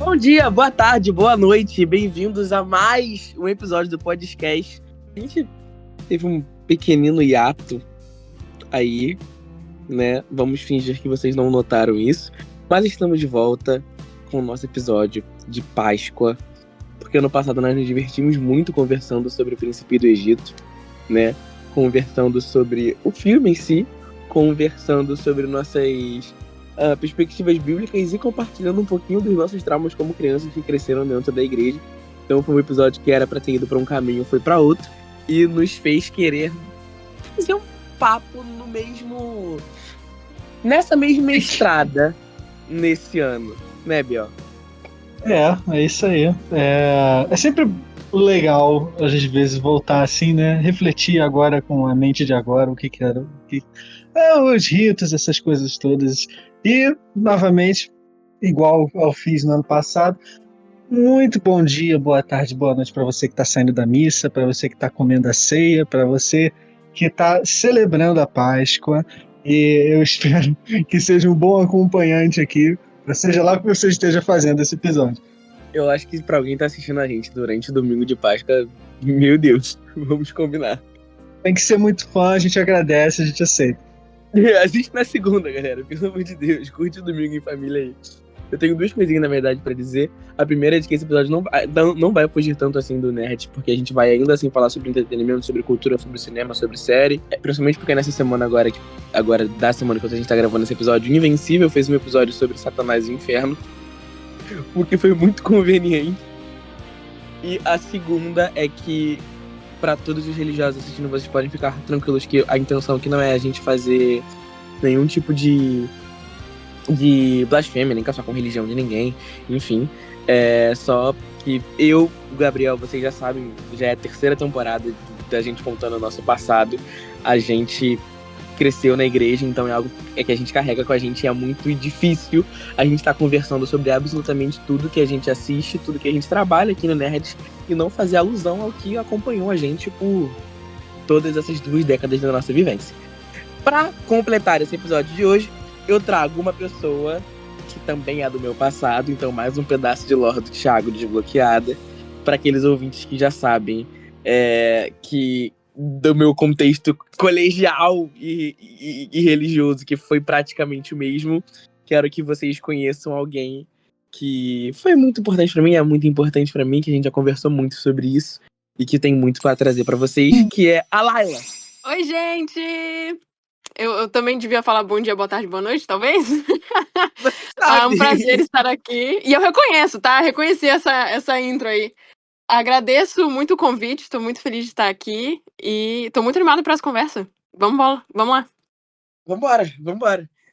Bom dia, boa tarde, boa noite, bem-vindos a mais um episódio do podcast. A gente teve um pequenino hiato aí, né? Vamos fingir que vocês não notaram isso, mas estamos de volta com o nosso episódio de Páscoa, porque ano passado nós nos divertimos muito conversando sobre o Príncipe do Egito, né? Conversando sobre o filme em si, conversando sobre nossas perspectivas bíblicas e compartilhando um pouquinho dos nossos traumas como crianças que cresceram dentro da igreja. Então foi um episódio que era para ter ido para um caminho, foi para outro, e nos fez querer fazer um papo nessa mesma estrada nesse ano, né, Biel? É isso aí. É sempre legal, às vezes, voltar assim, né? Refletir agora com a mente de agora, o que era. Os ritos, essas coisas todas. E, novamente, igual ao fiz no ano passado, muito bom dia, boa tarde, boa noite para você que está saindo da missa, para você que está comendo a ceia, para você que está celebrando a Páscoa. E eu espero que seja um bom acompanhante aqui, seja lá o que você esteja fazendo esse episódio. Eu acho que pra alguém que tá assistindo a gente durante o domingo de Páscoa, meu Deus, vamos combinar. Tem que ser muito fã, a gente agradece, a gente aceita. Assiste na segunda, galera, pelo amor de Deus, curte o domingo em família aí. Eu tenho duas coisinhas, na verdade, pra dizer. A primeira é de que esse episódio não vai fugir tanto assim do nerd, porque a gente vai ainda assim falar sobre entretenimento, sobre cultura, sobre cinema, sobre série. Principalmente porque nessa semana agora da semana que a gente tá gravando esse episódio, Invencível fez um episódio sobre Satanás e o Inferno, o que foi muito conveniente. E a segunda é que, pra todos os religiosos assistindo, vocês podem ficar tranquilos que a intenção aqui não é a gente fazer nenhum tipo de blasfêmia, nem caçar com religião de ninguém, enfim. É só que eu, o Gabriel, vocês já sabem, já é a terceira temporada da gente contando o nosso passado. A gente cresceu na igreja, então é algo que a gente carrega com a gente, é muito difícil a gente estar conversando sobre absolutamente tudo que a gente assiste, tudo que a gente trabalha aqui no Nerds, e não fazer alusão ao que acompanhou a gente por todas essas 2 décadas da nossa vivência. Para completar esse episódio de hoje, eu trago uma pessoa que também é do meu passado, então mais um pedaço de lore do Thiago desbloqueada, para aqueles ouvintes que já sabem que do meu contexto colegial e religioso, que foi praticamente o mesmo, quero que vocês conheçam alguém que foi muito importante para mim, é muito importante para mim, que a gente já conversou muito sobre isso, e que tem muito para trazer para vocês, que é a Laila. Oi, gente! Eu também devia falar bom dia, boa tarde, boa noite, talvez? É um prazer estar aqui. E eu reconheço, tá? Reconheci essa intro aí. Agradeço muito o convite, estou muito feliz de estar aqui e estou muito animada para essa conversa. Vamos lá. Vambora.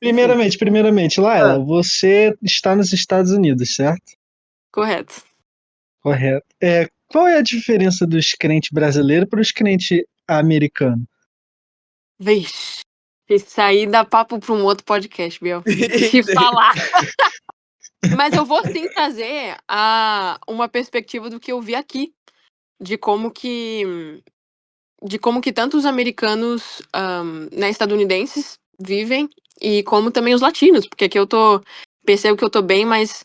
Primeiramente, Laila, você está nos Estados Unidos, certo? Correto. Correto. Qual é a diferença dos crentes brasileiros para os crentes americanos? Vixe, isso aí dá papo para um outro podcast, Biel. Se falar. Mas eu vou sim trazer uma perspectiva do que eu vi aqui, de como que tanto os americanos, né, estadunidenses vivem e como também os latinos, porque aqui percebo que eu tô bem mais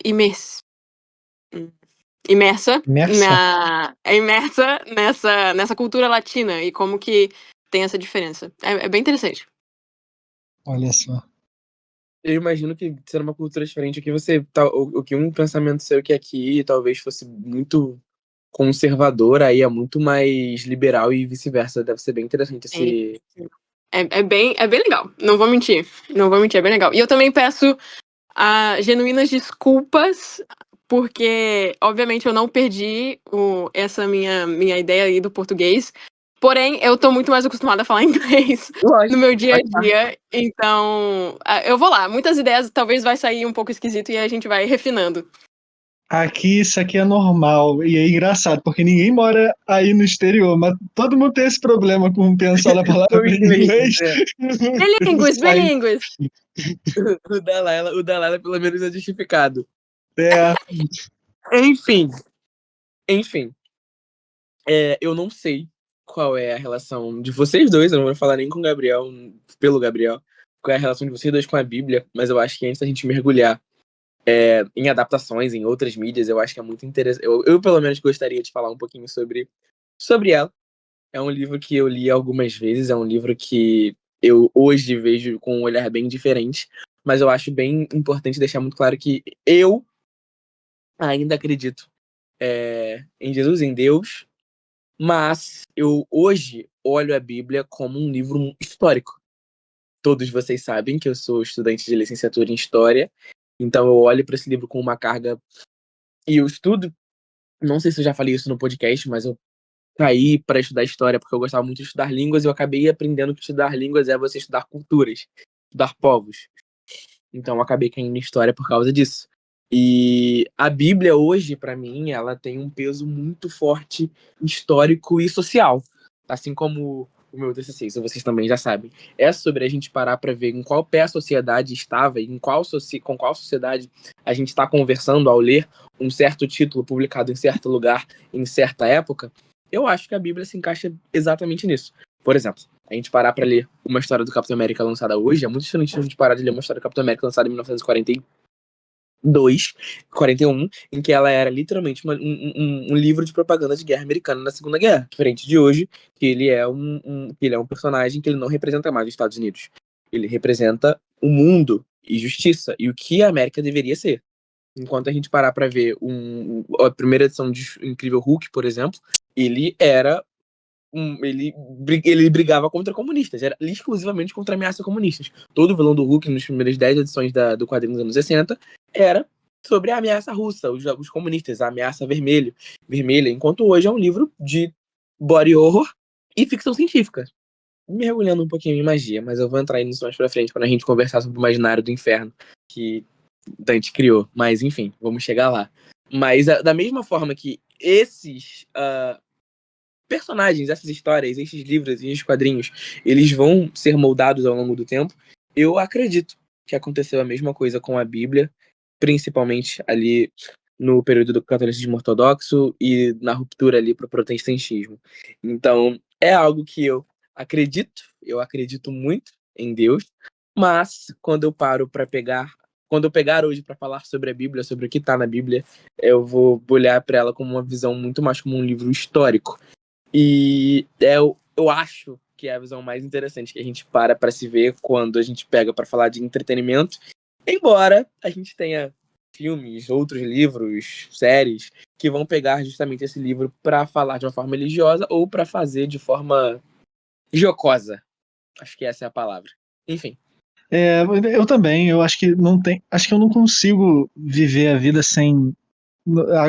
imersa nessa cultura latina e como que tem essa diferença. É bem interessante. Olha só. Eu imagino que ser uma cultura diferente aqui, o que um pensamento seu que aqui talvez fosse muito conservador, aí é muito mais liberal e vice-versa. Deve ser bem interessante esse... É bem legal, não vou mentir, é bem legal. E eu também peço genuínas desculpas, porque obviamente eu não perdi essa minha ideia aí do português, porém eu tô muito mais acostumada a falar inglês no meu dia a dia, então eu vou lá, muitas ideias talvez vai sair um pouco esquisito e a gente vai refinando. Aqui, isso aqui é normal e é engraçado, porque ninguém mora aí no exterior, mas todo mundo tem esse problema com pensar na palavra em inglês. Bilíngues. O da Laila pelo menos é justificado. É. Enfim. Eu não sei qual é a relação de vocês dois, eu não vou falar nem com o Gabriel, pelo Gabriel, qual é a relação de vocês dois com a Bíblia, mas eu acho que antes da gente mergulhar em adaptações, em outras mídias. Eu acho que é muito interessante. Eu, pelo menos, gostaria de falar um pouquinho sobre ela. É um livro que eu li algumas vezes, é um livro que eu hoje vejo com um olhar bem diferente, mas eu acho bem importante deixar muito claro que eu ainda acredito em Jesus, em Deus, mas eu hoje olho a Bíblia como um livro histórico. Todos vocês sabem que eu sou estudante de licenciatura em História, então eu olho para esse livro com uma carga e eu estudo. Não sei se eu já falei isso no podcast, mas eu caí para estudar história porque eu gostava muito de estudar línguas e eu acabei aprendendo que estudar línguas é você estudar culturas, estudar povos. Então eu acabei caindo em história por causa disso. E a Bíblia hoje, para mim, ela tem um peso muito forte histórico e social. Assim como o meu TCC, isso vocês também já sabem. É sobre a gente parar para ver em qual pé a sociedade estava e com qual sociedade a gente está conversando ao ler um certo título publicado em certo lugar, em certa época. Eu acho que a Bíblia se encaixa exatamente nisso. Por exemplo, a gente parar para ler uma história do Capitão América lançada hoje, é muito diferente de a gente parar de ler uma história do Capitão América lançada em 1942, 41, em que ela era literalmente um livro de propaganda de guerra americana na Segunda Guerra. Diferente de hoje, que ele é um personagem que ele não representa mais os Estados Unidos. Ele representa o mundo e justiça, e o que a América deveria ser. Enquanto a gente parar para ver a primeira edição de Incrível Hulk, por exemplo, ele era ele brigava contra comunistas, era exclusivamente contra ameaças comunistas. Todo o vilão do Hulk, nas primeiras 10 edições do quadrinho dos anos 60, era sobre a ameaça russa, os comunistas, a ameaça vermelha, enquanto hoje é um livro de body horror e ficção científica. Mergulhando um pouquinho em magia, mas eu vou entrar nisso mais pra frente, quando a gente conversar sobre o imaginário do inferno que Dante criou. Mas, enfim, vamos chegar lá. Mas, da mesma forma que esses personagens, essas histórias, esses livros e esses quadrinhos, eles vão ser moldados ao longo do tempo, eu acredito que aconteceu a mesma coisa com a Bíblia, principalmente ali no período do catolicismo ortodoxo e na ruptura ali para o protestantismo. Então, é algo que eu acredito muito em Deus, mas quando eu paro para quando eu pegar hoje para falar sobre a Bíblia, sobre o que está na Bíblia, eu vou olhar para ela como uma visão muito mais como um livro histórico. E eu acho que é a visão mais interessante que a gente para se ver quando a gente pega para falar de entretenimento. Embora a gente tenha filmes, outros livros, séries, que vão pegar justamente esse livro para falar de uma forma religiosa ou para fazer de forma jocosa. Acho que essa é a palavra. Enfim. Eu também, eu acho que não tem. Acho que eu não consigo viver a vida sem.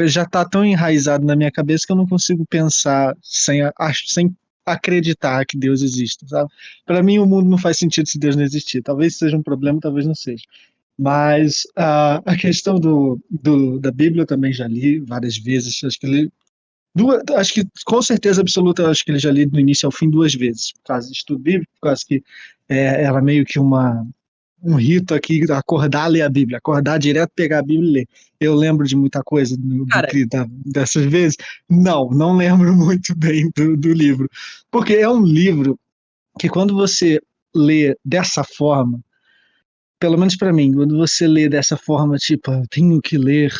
Já está tão enraizado na minha cabeça que eu não consigo pensar sem acreditar que Deus existe, sabe? Para mim, o mundo não faz sentido se Deus não existir. Talvez seja um problema, talvez não seja. Mas a questão da Bíblia eu também já li várias vezes. Acho que com certeza absoluta, acho que ele já li do início ao fim 2 vezes. Por causa de estudo bíblico, por causa que era meio que um rito aqui, acordar, ler a Bíblia, acordar direto, pegar a Bíblia e ler. Eu lembro de muita coisa Cara, dessas vezes? Não lembro muito bem do livro. Porque é um livro que quando você lê dessa forma, pelo menos para mim, quando você lê dessa forma, tipo, eu tenho que ler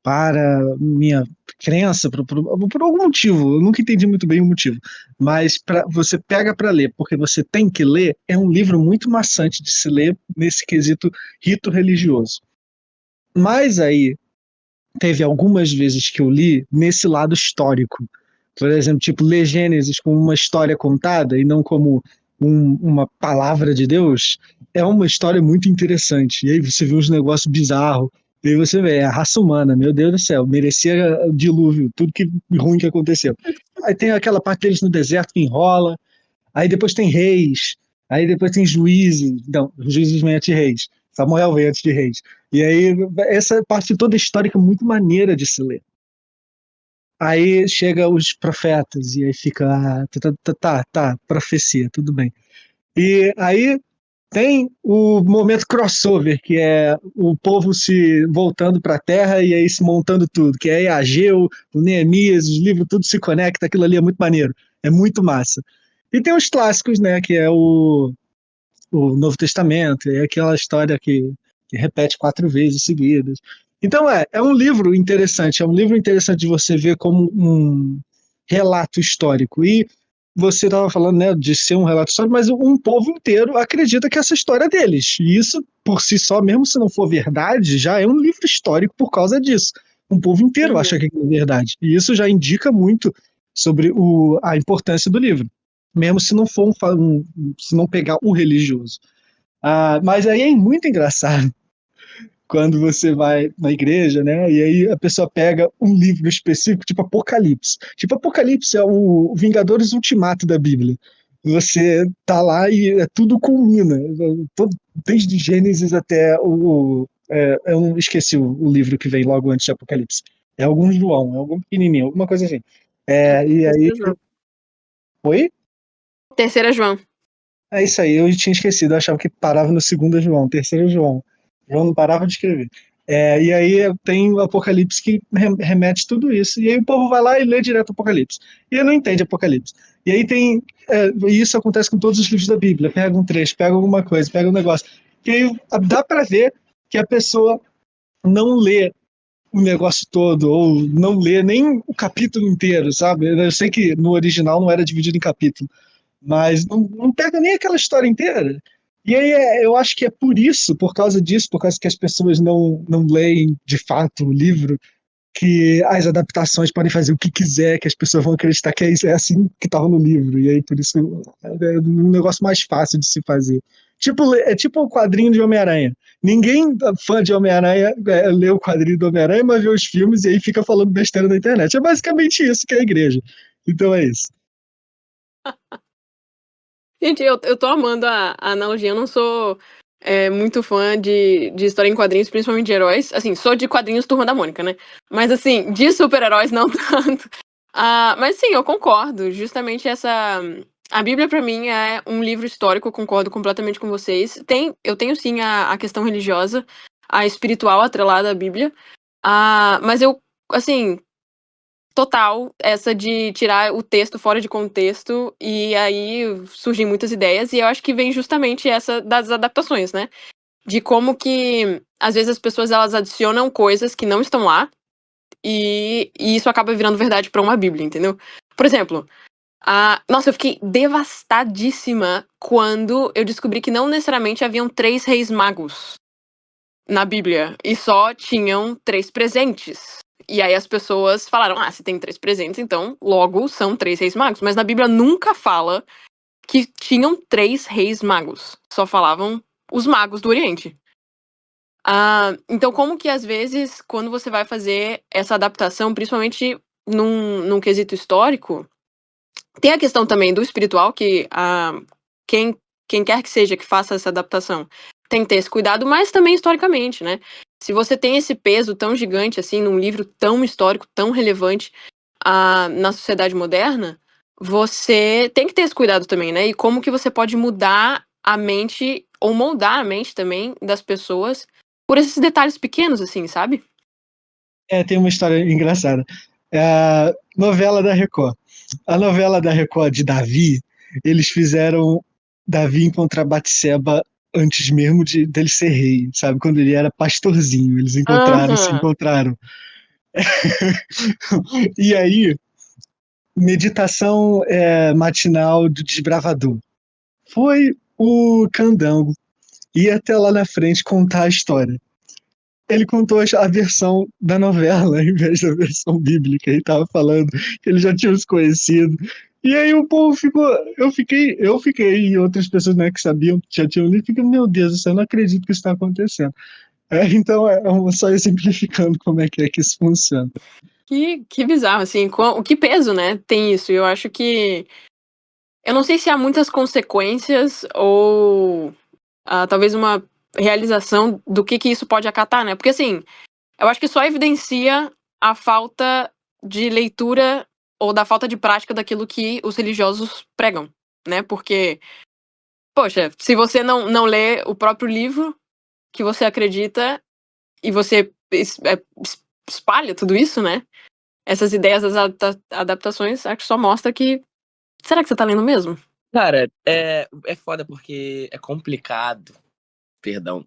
para minha crença, por algum motivo, eu nunca entendi muito bem o motivo, mas você pega para ler, porque você tem que ler, é um livro muito maçante de se ler nesse quesito rito religioso. Mas aí, teve algumas vezes que eu li nesse lado histórico. Por exemplo, tipo, ler Gênesis como uma história contada e não como uma palavra de Deus, é uma história muito interessante. E aí você vê uns negócios bizarros, e aí você vê, é a raça humana, meu Deus do céu, merecia o dilúvio, tudo que ruim que aconteceu. Aí tem aquela parte deles no deserto que enrola, aí depois tem reis, aí depois tem juízes, não, juízes vem antes de reis, Samuel vem antes de reis. E aí, essa parte toda histórica é muito maneira de se ler. Aí chega os profetas, e aí fica, profecia, tudo bem. E aí tem o momento crossover, que é o povo se voltando para a Terra e aí se montando tudo, que é Ageu, o Neemias, os livros, tudo se conecta, aquilo ali é muito maneiro, é muito massa. E tem os clássicos, né, que é o Novo Testamento, é aquela história que que repete 4 vezes seguidas. Então é um livro interessante, de você ver como um relato histórico. E você estava falando, né, de ser um relato histórico, mas um povo inteiro acredita que essa história é deles. E isso, por si só, mesmo se não for verdade, já é um livro histórico por causa disso. Um povo inteiro acha que é verdade. E isso já indica muito sobre a importância do livro, mesmo se não for se não pegar o religioso. Mas aí é muito engraçado quando você vai na igreja, né? E aí a pessoa pega um livro específico, tipo Apocalipse. Tipo, Apocalipse é o Vingadores Ultimato da Bíblia. Você tá lá e tudo culmina. Desde Gênesis até eu não esqueci o livro que vem logo antes de Apocalipse. É algum João, é algum pequenininho, alguma coisa assim. E aí. João. Oi? Terceira João. É isso aí, eu tinha esquecido, eu achava que parava no 2 João, 3 João. João não parava de escrever. E aí tem o Apocalipse que remete tudo isso. E aí o povo vai lá e lê direto o Apocalipse. E não entende Apocalipse. E aí e isso acontece com todos os livros da Bíblia. Pega um trecho, pega alguma coisa, pega um negócio. E aí dá para ver que a pessoa não lê o negócio todo, ou não lê nem o capítulo inteiro, sabe? Eu sei que no original não era dividido em capítulo, mas não pega nem aquela história inteira. E aí eu acho que é por causa disso, por causa que as pessoas não leem de fato o livro, que as adaptações podem fazer o que quiser, que as pessoas vão acreditar que é assim que estava no livro. E aí por isso é um negócio mais fácil de se fazer. É tipo o quadrinho de Homem-Aranha. Ninguém fã de Homem-Aranha lê o quadrinho do Homem-Aranha, mas vê os filmes e aí fica falando besteira na internet. É basicamente isso que é a igreja. Então é isso. Gente, eu tô amando a analogia. Eu não sou muito fã de história em quadrinhos, principalmente de heróis. Assim, sou de quadrinhos Turma da Mônica, né? Mas, assim, de super-heróis não tanto. Mas, sim, eu concordo. Justamente essa... A Bíblia, pra mim, é um livro histórico. Eu concordo completamente com vocês. Eu tenho, sim, a questão religiosa, a espiritual atrelada à Bíblia. Mas eu, assim... Total, essa de tirar o texto fora de contexto, e aí surgem muitas ideias, e eu acho que vem justamente essa das adaptações, né? De como que, às vezes, as pessoas elas adicionam coisas que não estão lá, e isso acaba virando verdade pra uma Bíblia, entendeu? Por exemplo, nossa, eu fiquei devastadíssima quando eu descobri que não necessariamente haviam 3 reis magos na Bíblia, e só tinham 3 presentes. E aí as pessoas falaram, se tem 3 presentes, então logo são 3 reis magos. Mas na Bíblia nunca fala que tinham 3 reis magos. Só falavam os magos do Oriente. Então como que às vezes, quando você vai fazer essa adaptação, principalmente num quesito histórico, tem a questão também do espiritual, que quem quer que seja que faça essa adaptação tem que ter esse cuidado, mas também historicamente, né? Se você tem esse peso tão gigante, assim, num livro tão histórico, tão relevante na sociedade moderna, você tem que ter esse cuidado também, né? E como que você pode mudar a mente, ou moldar a mente também das pessoas por esses detalhes pequenos, assim, sabe? Tem uma história engraçada. A novela da Record. A novela da Record de Davi, eles fizeram Davi encontrar Batseba antes mesmo dele ser rei, sabe? Quando ele era pastorzinho, eles se Aham. encontraram. E aí, meditação matinal do desbravador. Foi o Candango ir até lá na frente contar a história. Ele contou a versão da novela, em vez da versão bíblica. Ele tava falando que eles já tinham se conhecido. E aí o povo ficou. Eu fiquei, e outras pessoas, né, que sabiam, que já tinham lido, ficam, meu Deus, eu não acredito que isso está acontecendo. Então, só exemplificando como é que isso funciona. Que bizarro, assim, o que peso, né, tem isso. Eu acho que. Eu não sei se há muitas consequências ou talvez uma realização do que isso pode acatar, né? Porque, assim, eu acho que só evidencia a falta de leitura ou da falta de prática daquilo que os religiosos pregam, né? Porque, poxa, se você não lê o próprio livro que você acredita e você espalha tudo isso, né? Essas ideias das adaptações, acho que só mostra que. Será que você tá lendo mesmo? Cara, é foda porque é complicado, perdão,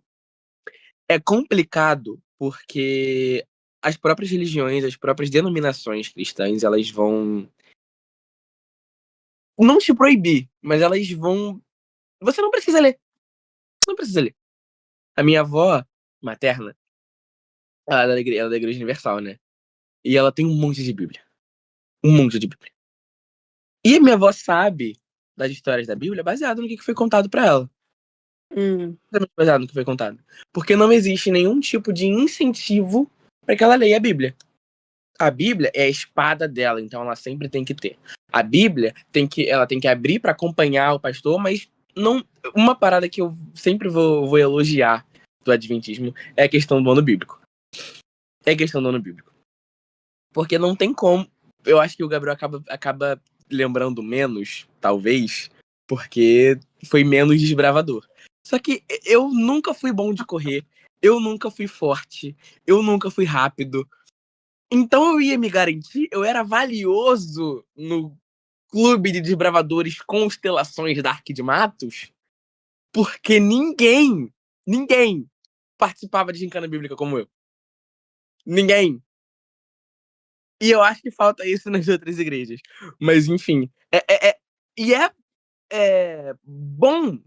É complicado porque as próprias religiões, as próprias denominações cristãs, elas vão não te proibir, mas elas vão. Você não precisa ler. Você não precisa ler. A minha avó materna, ela é da Igreja Universal, né? E ela tem um monte de Bíblia. Um monte de Bíblia. E a minha avó sabe das histórias da Bíblia baseado no que foi contado pra ela. Exatamente baseado no que foi contado. Porque não existe nenhum tipo de incentivo para que ela leia a Bíblia. A Bíblia é a espada dela, então ela sempre tem que ter. A Bíblia ela tem que abrir para acompanhar o pastor, mas não. Uma parada que eu sempre vou elogiar do Adventismo é a questão do ano bíblico. É a questão do ano bíblico. Porque não tem como. Eu acho que o Gabriel acaba lembrando menos, talvez, porque foi menos desbravador. Só que eu nunca fui bom de correr, eu nunca fui forte, eu nunca fui rápido. Então eu ia me garantir, eu era valioso no clube de desbravadores Constelações Dark de Matos, porque ninguém participava de gincana bíblica como eu. Ninguém. E eu acho que falta isso nas outras igrejas. Mas, enfim. E é bom,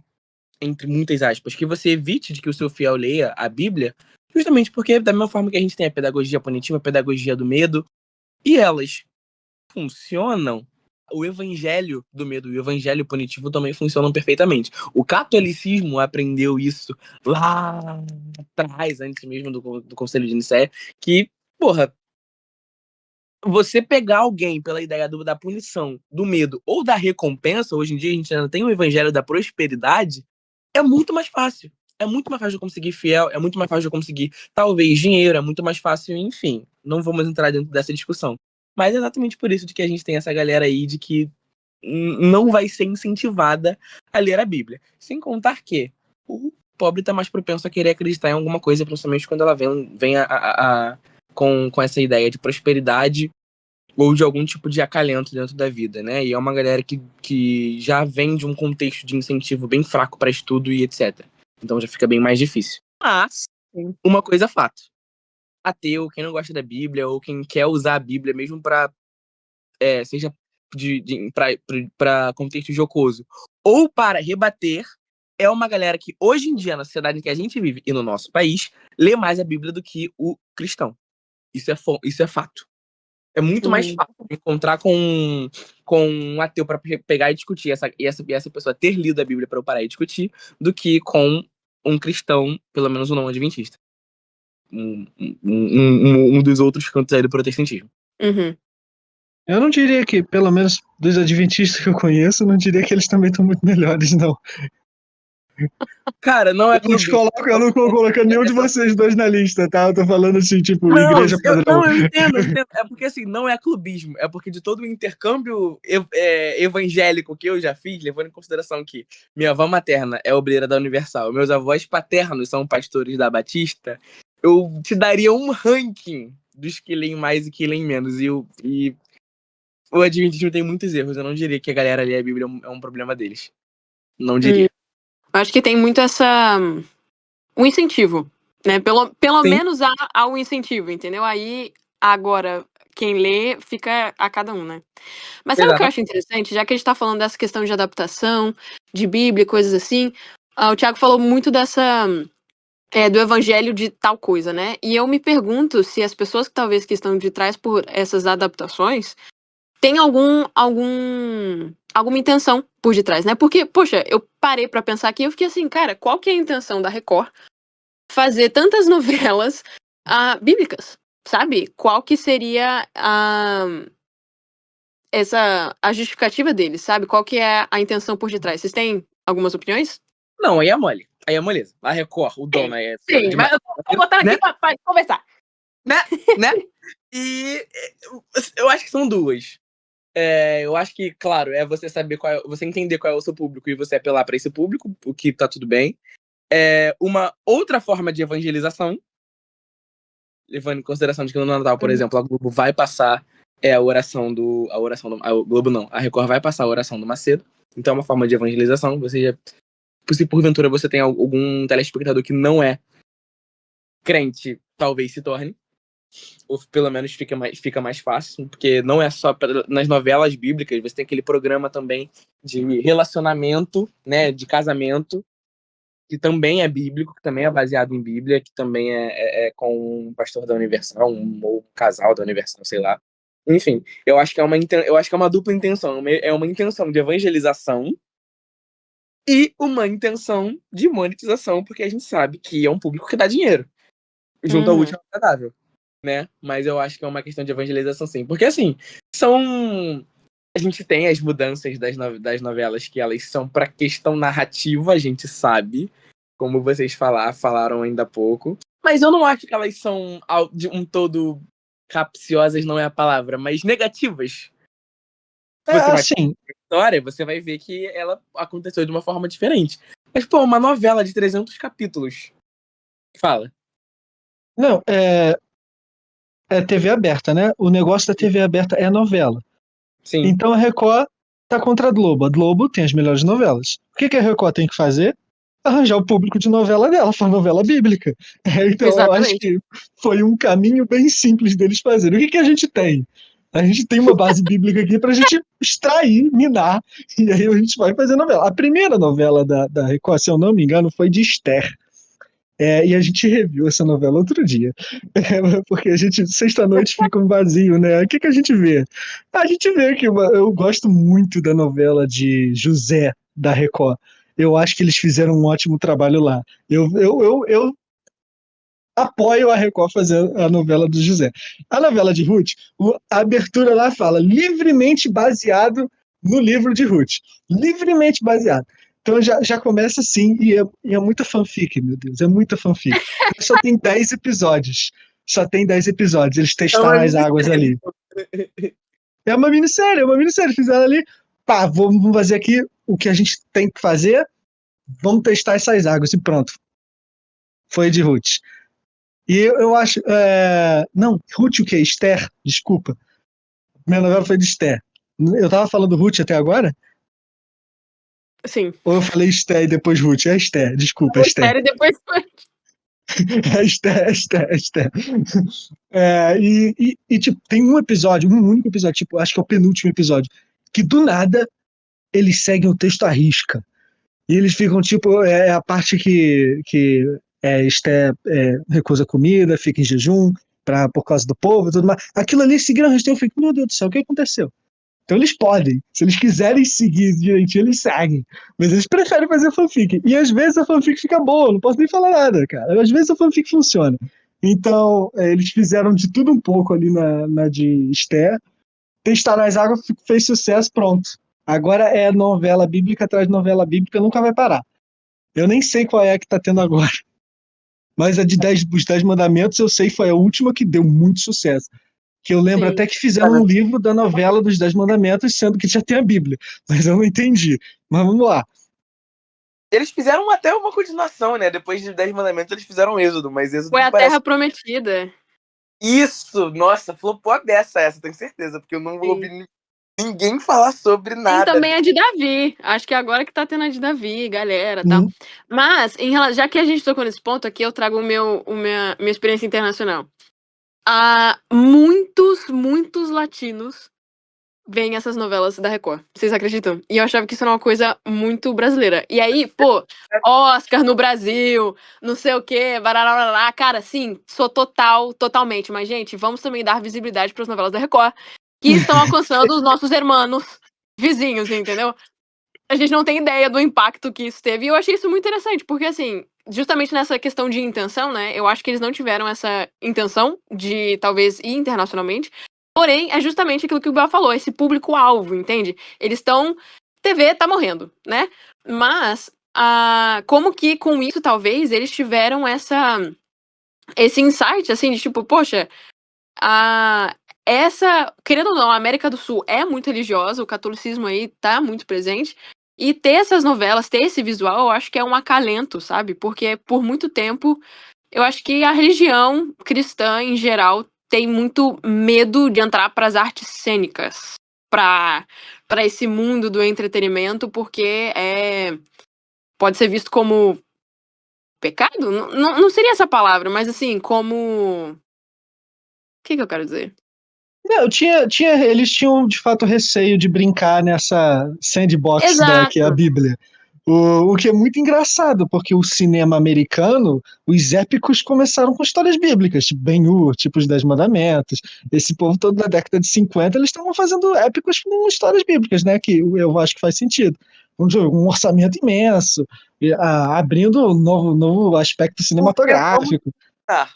entre muitas aspas, que você evite de que o seu fiel leia a Bíblia, justamente porque, da mesma forma que a gente tem a pedagogia punitiva, a pedagogia do medo, e elas funcionam, o evangelho do medo e o evangelho punitivo também funcionam perfeitamente. O catolicismo aprendeu isso lá atrás, antes mesmo do Conselho de Nicéia, que, porra, você pegar alguém pela ideia da punição, do medo ou da recompensa, hoje em dia a gente ainda tem o evangelho da prosperidade, é muito mais fácil. É muito mais fácil de conseguir fiel, é muito mais fácil de conseguir, talvez, dinheiro, é muito mais fácil, enfim. Não vamos entrar dentro dessa discussão. Mas é exatamente por isso de que a gente tem essa galera aí de que não vai ser incentivada a ler a Bíblia. Sem contar que o pobre tá mais propenso a querer acreditar em alguma coisa, principalmente quando ela vem com essa ideia de prosperidade ou de algum tipo de acalento dentro da vida, né? E é uma galera que já vem de um contexto de incentivo bem fraco para estudo e etc. Então já fica bem mais difícil. Mas, uma coisa é fato. Ateu, quem não gosta da Bíblia, ou quem quer usar a Bíblia mesmo para seja para contexto jocoso, ou para rebater, é uma galera que hoje em dia, na sociedade em que a gente vive e no nosso país, lê mais a Bíblia do que o cristão. Isso é fato. É muito mais fácil encontrar com um ateu para pegar e discutir e essa pessoa ter lido a Bíblia para eu parar e discutir, do que com um cristão, pelo menos um não adventista. Um dos outros cantos aí do protestantismo. Uhum. Eu não diria que, pelo menos dos adventistas que eu conheço, não diria que eles também estão muito melhores, não. Cara, não é Eu não tô colocando nenhum de vocês dois na lista, tá? Eu tô falando assim, tipo, Não, igreja padrão. eu entendo. É porque, assim, não é clubismo. É porque de todo o intercâmbio evangélico que eu já fiz, levando em consideração que minha avó materna é obreira da Universal, meus avós paternos são pastores da Batista, eu te daria um ranking dos que leem mais e que leem menos. E o Adventismo tem muitos erros. Eu não diria que a galera lê a Bíblia é um problema deles. Não diria. Acho que tem muito um incentivo, né? Pelo Sim. menos há um incentivo, entendeu? Aí, agora, quem lê fica a cada um, né? Mas sabe o que eu acho interessante? Já que a gente tá falando dessa questão de adaptação, de Bíblia, coisas assim, o Thiago falou muito do evangelho de tal coisa, né? E eu me pergunto se as pessoas que estão de trás por essas adaptações têm alguma intenção por detrás, né? Porque, poxa, eu parei pra pensar aqui e eu fiquei assim, cara, qual que é a intenção da Record fazer tantas novelas bíblicas, sabe? Qual que seria a justificativa deles, sabe? Qual que é a intenção por detrás? Vocês têm algumas opiniões? Não, aí é mole. Aí é moleza. A Record, o dono é. Sim, mas eu tô botando aqui pra conversar. Né? E eu acho que são duas. Eu acho que, claro, é você saber você entender qual é o seu público e você apelar para esse público, o que tá tudo bem. Uma outra forma de evangelização, levando em consideração de que no Natal, por exemplo, a Globo vai passar a oração do. A Globo não, a Record vai passar a oração do Macedo. Então é uma forma de evangelização. Se porventura você tem algum telespectador que não é crente talvez se torne, ou pelo menos fica mais fácil, porque não é só nas novelas bíblicas, você tem aquele programa também de relacionamento, né, de casamento, que também é bíblico, que também é baseado em Bíblia, que também é com um pastor da Universal, ou um casal da Universal, sei lá. Enfim, eu acho que é uma dupla intenção, é uma intenção de evangelização e uma intenção de monetização, porque a gente sabe que é um público que dá dinheiro, junto ao último agradável, né? Mas eu acho que é uma questão de evangelização, sim. Porque, assim, a gente tem as mudanças das novelas que elas são para questão narrativa, a gente sabe, como vocês falaram ainda há pouco. Mas eu não acho que elas são, de um todo, capciosas não é a palavra, mas negativas. Você vai Assim, história, você vai ver que ela aconteceu de uma forma diferente. Mas, pô, uma novela de 300 capítulos. Fala. não, é TV aberta, né? O negócio da TV aberta é novela. Sim. Então a Record tá contra a Globo. A Globo tem as melhores novelas. O que a Record tem que fazer? Arranjar o público de novela dela, for novela bíblica. Então eu acho Exatamente. que foi um caminho bem simples deles fazerem. O que a gente tem? A gente tem uma base bíblica aqui pra gente extrair, minar, e aí a gente vai fazer novela. A primeira novela da Record, se eu não me engano, foi de Esther. E a gente reviu essa novela outro dia. Porque a gente, sexta-noite, fica um vazio, né? O que a gente vê? A gente vê que eu gosto muito da novela de José, da Record. Eu acho que eles fizeram um ótimo trabalho lá. Eu apoio a Record fazer a novela do José. A novela de Ruth, a abertura lá fala livremente baseado no livro de Ruth. Livremente baseado. Então já começa assim, e é muita fanfic, meu Deus, é muita fanfic. Só tem 10 episódios. Só tem 10 episódios, eles É uma testaram as águas minissérie. ali. É uma minissérie, fizeram ali, pá, vamos fazer aqui o que a gente tem que fazer, vamos testar essas águas, e pronto. Foi de Ruth. E eu acho. Não, Ruth o quê? Esther, desculpa. Minha novela foi de Esther. Eu tava falando Ruth até agora? Sim. Ou eu falei Esther e depois Ruth? É Esther, desculpa, é Foi Esther. sério e depois foi. É Esther, é Esther, é Esther. Tipo, tem um episódio, um único episódio, tipo, acho que é o penúltimo episódio, que do nada eles seguem o texto à risca. E eles ficam, tipo, a parte que Esther recusa comida, fica em jejum por causa do povo e tudo mais. Aquilo ali seguiram a risca. Eu fico, meu Deus do céu, o que aconteceu? Então eles podem. Se eles quiserem seguir direitinho, eles seguem. Mas eles preferem fazer fanfic. E às vezes a fanfic fica boa, não posso nem falar nada, cara. Às vezes a fanfic funciona. Então, eles fizeram de tudo um pouco ali na de Esther. Testaram as águas, fez sucesso, pronto. Agora é novela bíblica atrás de novela bíblica, nunca vai parar. Eu nem sei qual é a que tá tendo agora. Mas a de os 10 mandamentos eu sei foi a última que deu muito sucesso. Que eu lembro Sim. até que fizeram um livro da novela dos 10 mandamentos, sendo que já tem a Bíblia. Mas eu não entendi. Mas vamos lá. Eles fizeram até uma continuação, né? Depois de 10 Mandamentos, eles fizeram Êxodo, mas Êxodo Foi a parece. Terra Prometida. Isso! Nossa, flopou a beça essa, tenho certeza, porque eu não ouvi Sim. ninguém falar sobre Tem nada. também a de Davi. Acho que agora que tá tendo a de Davi, galera, tal. Hum. Mas, já que a gente tocou nesse ponto aqui, eu trago minha experiência internacional. Muitos latinos veem essas novelas da Record. Vocês acreditam? E eu achava que isso era uma coisa muito brasileira. E aí, pô, Oscar no Brasil, não sei o quê, barará, cara, sim, sou totalmente. Mas, gente, vamos também dar visibilidade para as novelas da Record, que estão alcançando os nossos hermanos vizinhos, entendeu? A gente não tem ideia do impacto que isso teve. E eu achei isso muito interessante, porque, assim, justamente nessa questão de intenção, né? Eu acho que eles não tiveram essa intenção de, talvez, ir internacionalmente. Porém, é justamente aquilo que o Bel falou, esse público-alvo, entende? Eles estão. TV tá morrendo, né? Mas, como que com isso, talvez, eles tiveram esse insight, assim, de tipo, poxa, querendo ou não, a América do Sul é muito religiosa, o catolicismo aí tá muito presente. E ter essas novelas, ter esse visual, eu acho que é um acalento, sabe? Porque por muito tempo, eu acho que a religião cristã, em geral, tem muito medo de entrar para as artes cênicas, para esse mundo do entretenimento, porque pode ser visto como pecado? Não seria essa palavra, mas assim, como... O que eu quero dizer? Não, eles tinham de fato receio de brincar nessa sandbox que é a Exato. Bíblia. O que é muito engraçado, porque o cinema americano, os épicos começaram com histórias bíblicas, tipo Ben-Hur, tipo os Dez Mandamentos. Esse povo todo na década de 50, eles estavam fazendo épicos com histórias bíblicas, né? Que eu acho que faz sentido. Um orçamento imenso, abrindo um novo aspecto cinematográfico.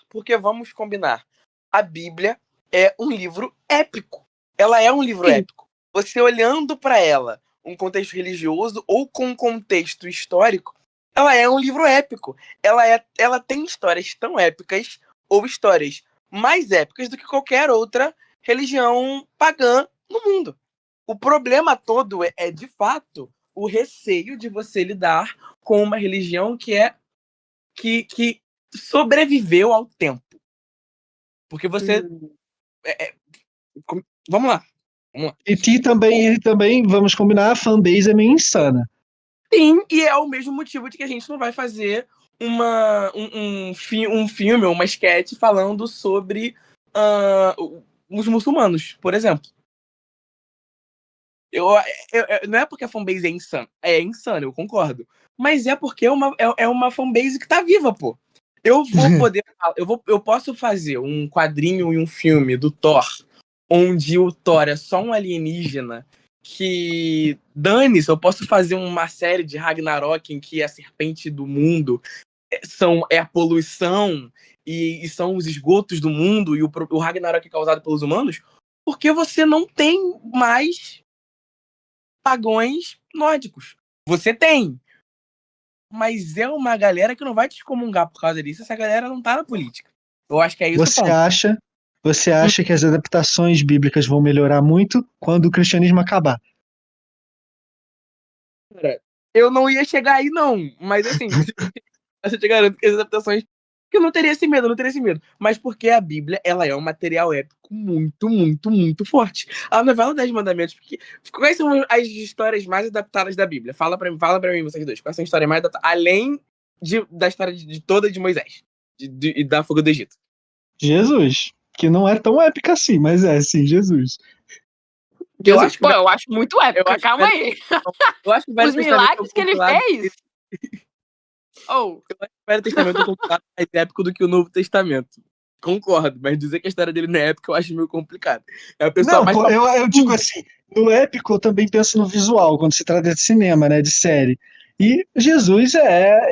Porque vamos combinar. A Bíblia é um livro épico. Ela é um livro Sim. épico. Você olhando para ela, um contexto religioso ou com um contexto histórico, ela é um livro épico. Ela tem histórias tão épicas ou histórias mais épicas do que qualquer outra religião pagã no mundo. O problema todo é de fato, o receio de você lidar com uma religião que sobreviveu ao tempo. Porque você. Vamos lá. E também, vamos combinar, a fanbase é meio insana. Sim, e é o mesmo motivo de que a gente não vai fazer um filme ou uma sketch falando sobre os muçulmanos, por exemplo. Não é porque a fanbase é insana. É insana, eu concordo. Mas é porque é uma fanbase que tá viva, pô. Eu vou poder. Eu posso fazer um quadrinho e um filme do Thor, onde o Thor é só um alienígena que. Dane-se, eu posso fazer uma série de Ragnarok em que a serpente do mundo é a poluição e são os esgotos do mundo e o Ragnarok é causado pelos humanos, porque você não tem mais pagões nórdicos. Você tem. Mas é uma galera que não vai te excomungar por causa disso. Essa galera não tá na política. Eu acho que é isso o ponto. Você acha que as adaptações bíblicas vão melhorar muito quando o cristianismo acabar? Cara, eu não ia chegar aí, não. Mas assim, eu te garanto que as adaptações. Que eu não teria esse medo, eu não teria esse medo. Mas porque a Bíblia, ela é um material épico muito, muito, muito forte. A novela Dez Mandamentos, porque quais são as histórias mais adaptadas da Bíblia? Fala pra mim, vocês dois. Quais são as histórias mais adaptadas? Além da história de toda de Moisés e da fuga do Egito. Jesus, que não é tão épica assim, mas é sim, Jesus. Eu acho que eu acho muito épica, calma aí. Eu acho que o Velho Os Testamento é um milagres que ele compilado. fez. Eu acho que o Velho Testamento é um compilado mais épico do que o Novo Testamento. Concordo, mas dizer que a história dele não é épica eu acho meio complicado. É a pessoa Não, mais pô, eu digo assim, no épico eu também penso no visual, quando se trata de cinema, né, de série. E Jesus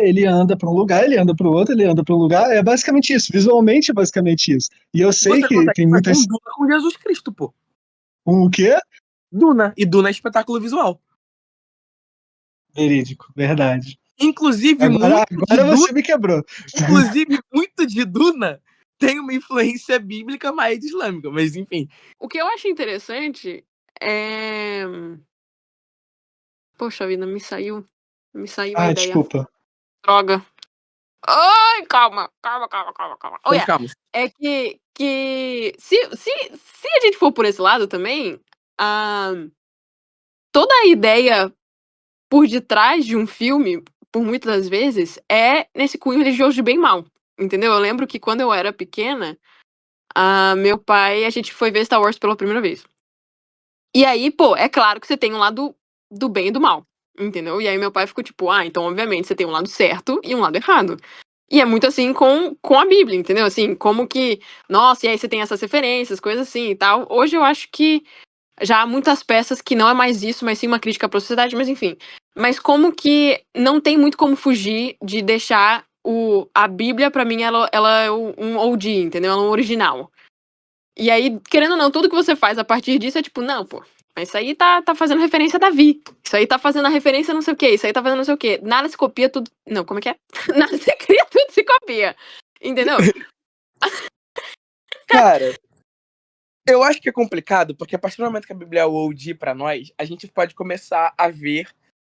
ele anda para um lugar, ele anda para o outro, ele anda para um lugar, é basicamente isso, visualmente é basicamente isso. E eu sei Você que consegue tem fazer muitas... um Duna com Jesus Cristo, pô. O quê? Duna. E Duna é espetáculo visual. Verídico, verdade. Inclusive, Agora você me quebrou. muito de Duna tem uma influência bíblica mais islâmica, mas enfim. O que eu acho interessante é... Poxa vida, me saiu a ideia. Desculpa. Droga. Ai, calma. Olha, Calma. é que se a gente for por esse lado também, toda a ideia por detrás de um filme, por muitas das vezes, é nesse cunho religioso de bem e mal, entendeu? Eu lembro que quando eu era pequena, meu pai, a gente foi ver Star Wars pela primeira vez. E aí, pô, é claro que você tem um lado do bem e do mal, entendeu? E aí meu pai ficou tipo, então obviamente você tem um lado certo e um lado errado. E é muito assim com a Bíblia, entendeu? Assim, como que, nossa, e aí você tem essas referências, coisas assim e tal. Hoje eu acho que já há muitas peças que não é mais isso, mas sim uma crítica pra sociedade, mas enfim. Mas como que não tem muito como fugir de deixar a Bíblia, pra mim, ela é um OG, entendeu? Ela é um original. E aí, querendo ou não, tudo que você faz a partir disso é tipo, não, pô, mas isso aí tá fazendo referência a Davi. Isso aí tá fazendo a referência a não sei o quê. Isso aí tá fazendo não sei o quê. Nada se copia, tudo. Não, como é que é? Nada se cria, tudo se copia. Entendeu? Cara, eu acho que é complicado, porque a partir do momento que a Bíblia é o OG pra nós, a gente pode começar a ver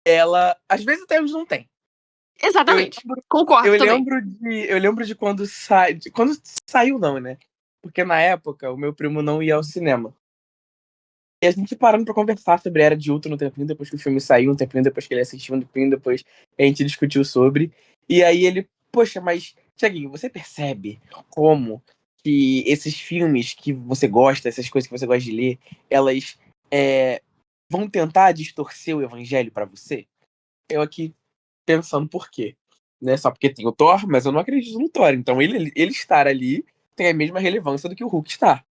ela. Às vezes até onde não tem. Exatamente. Concordo também. Eu lembro de quando quando saiu, não, né? Porque na época o meu primo não ia ao cinema. E a gente parando pra conversar sobre Era de Ultron um tempinho depois que o filme saiu, um tempinho depois que ele assistiu, um tempinho depois a gente discutiu sobre. E aí ele Poxa, mas, Thiaguinho, você percebe como que esses filmes que você gosta, essas coisas que você gosta de ler, elas vão tentar distorcer o evangelho pra você? Eu aqui pensando por quê. Né? Só porque tem o Thor, mas eu não acredito no Thor. Então ele estar ali tem a mesma relevância do que o Hulk estar.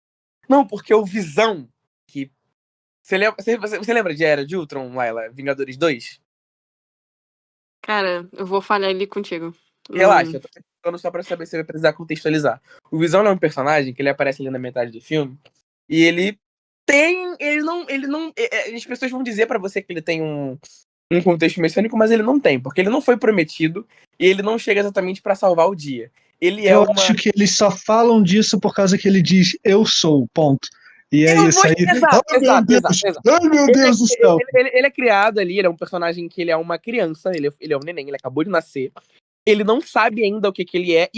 Não, porque o Visão, que... Você lembra de Era de Ultron, Laila? Vingadores 2? Cara, eu vou falhar ali contigo. Relaxa, eu tô perguntando só pra saber se você vai precisar contextualizar. O Visão é um personagem que ele aparece ali na metade do filme e ele tem. Ele não. As pessoas vão dizer pra você que ele tem um contexto messiânico, mas ele não tem, porque ele não foi prometido e ele não chega exatamente pra salvar o dia. Ele é Eu uma. acho que eles só falam disso por causa que ele diz eu sou, ponto. E é Eu isso vou. aí. Exato, Oh meu exato, Deus! exato, exato. Ai meu Ele é, Deus do céu! ele é criado ali, ele é um personagem que ele é uma criança, ele é um neném, ele acabou de nascer. Ele não sabe ainda o que ele é,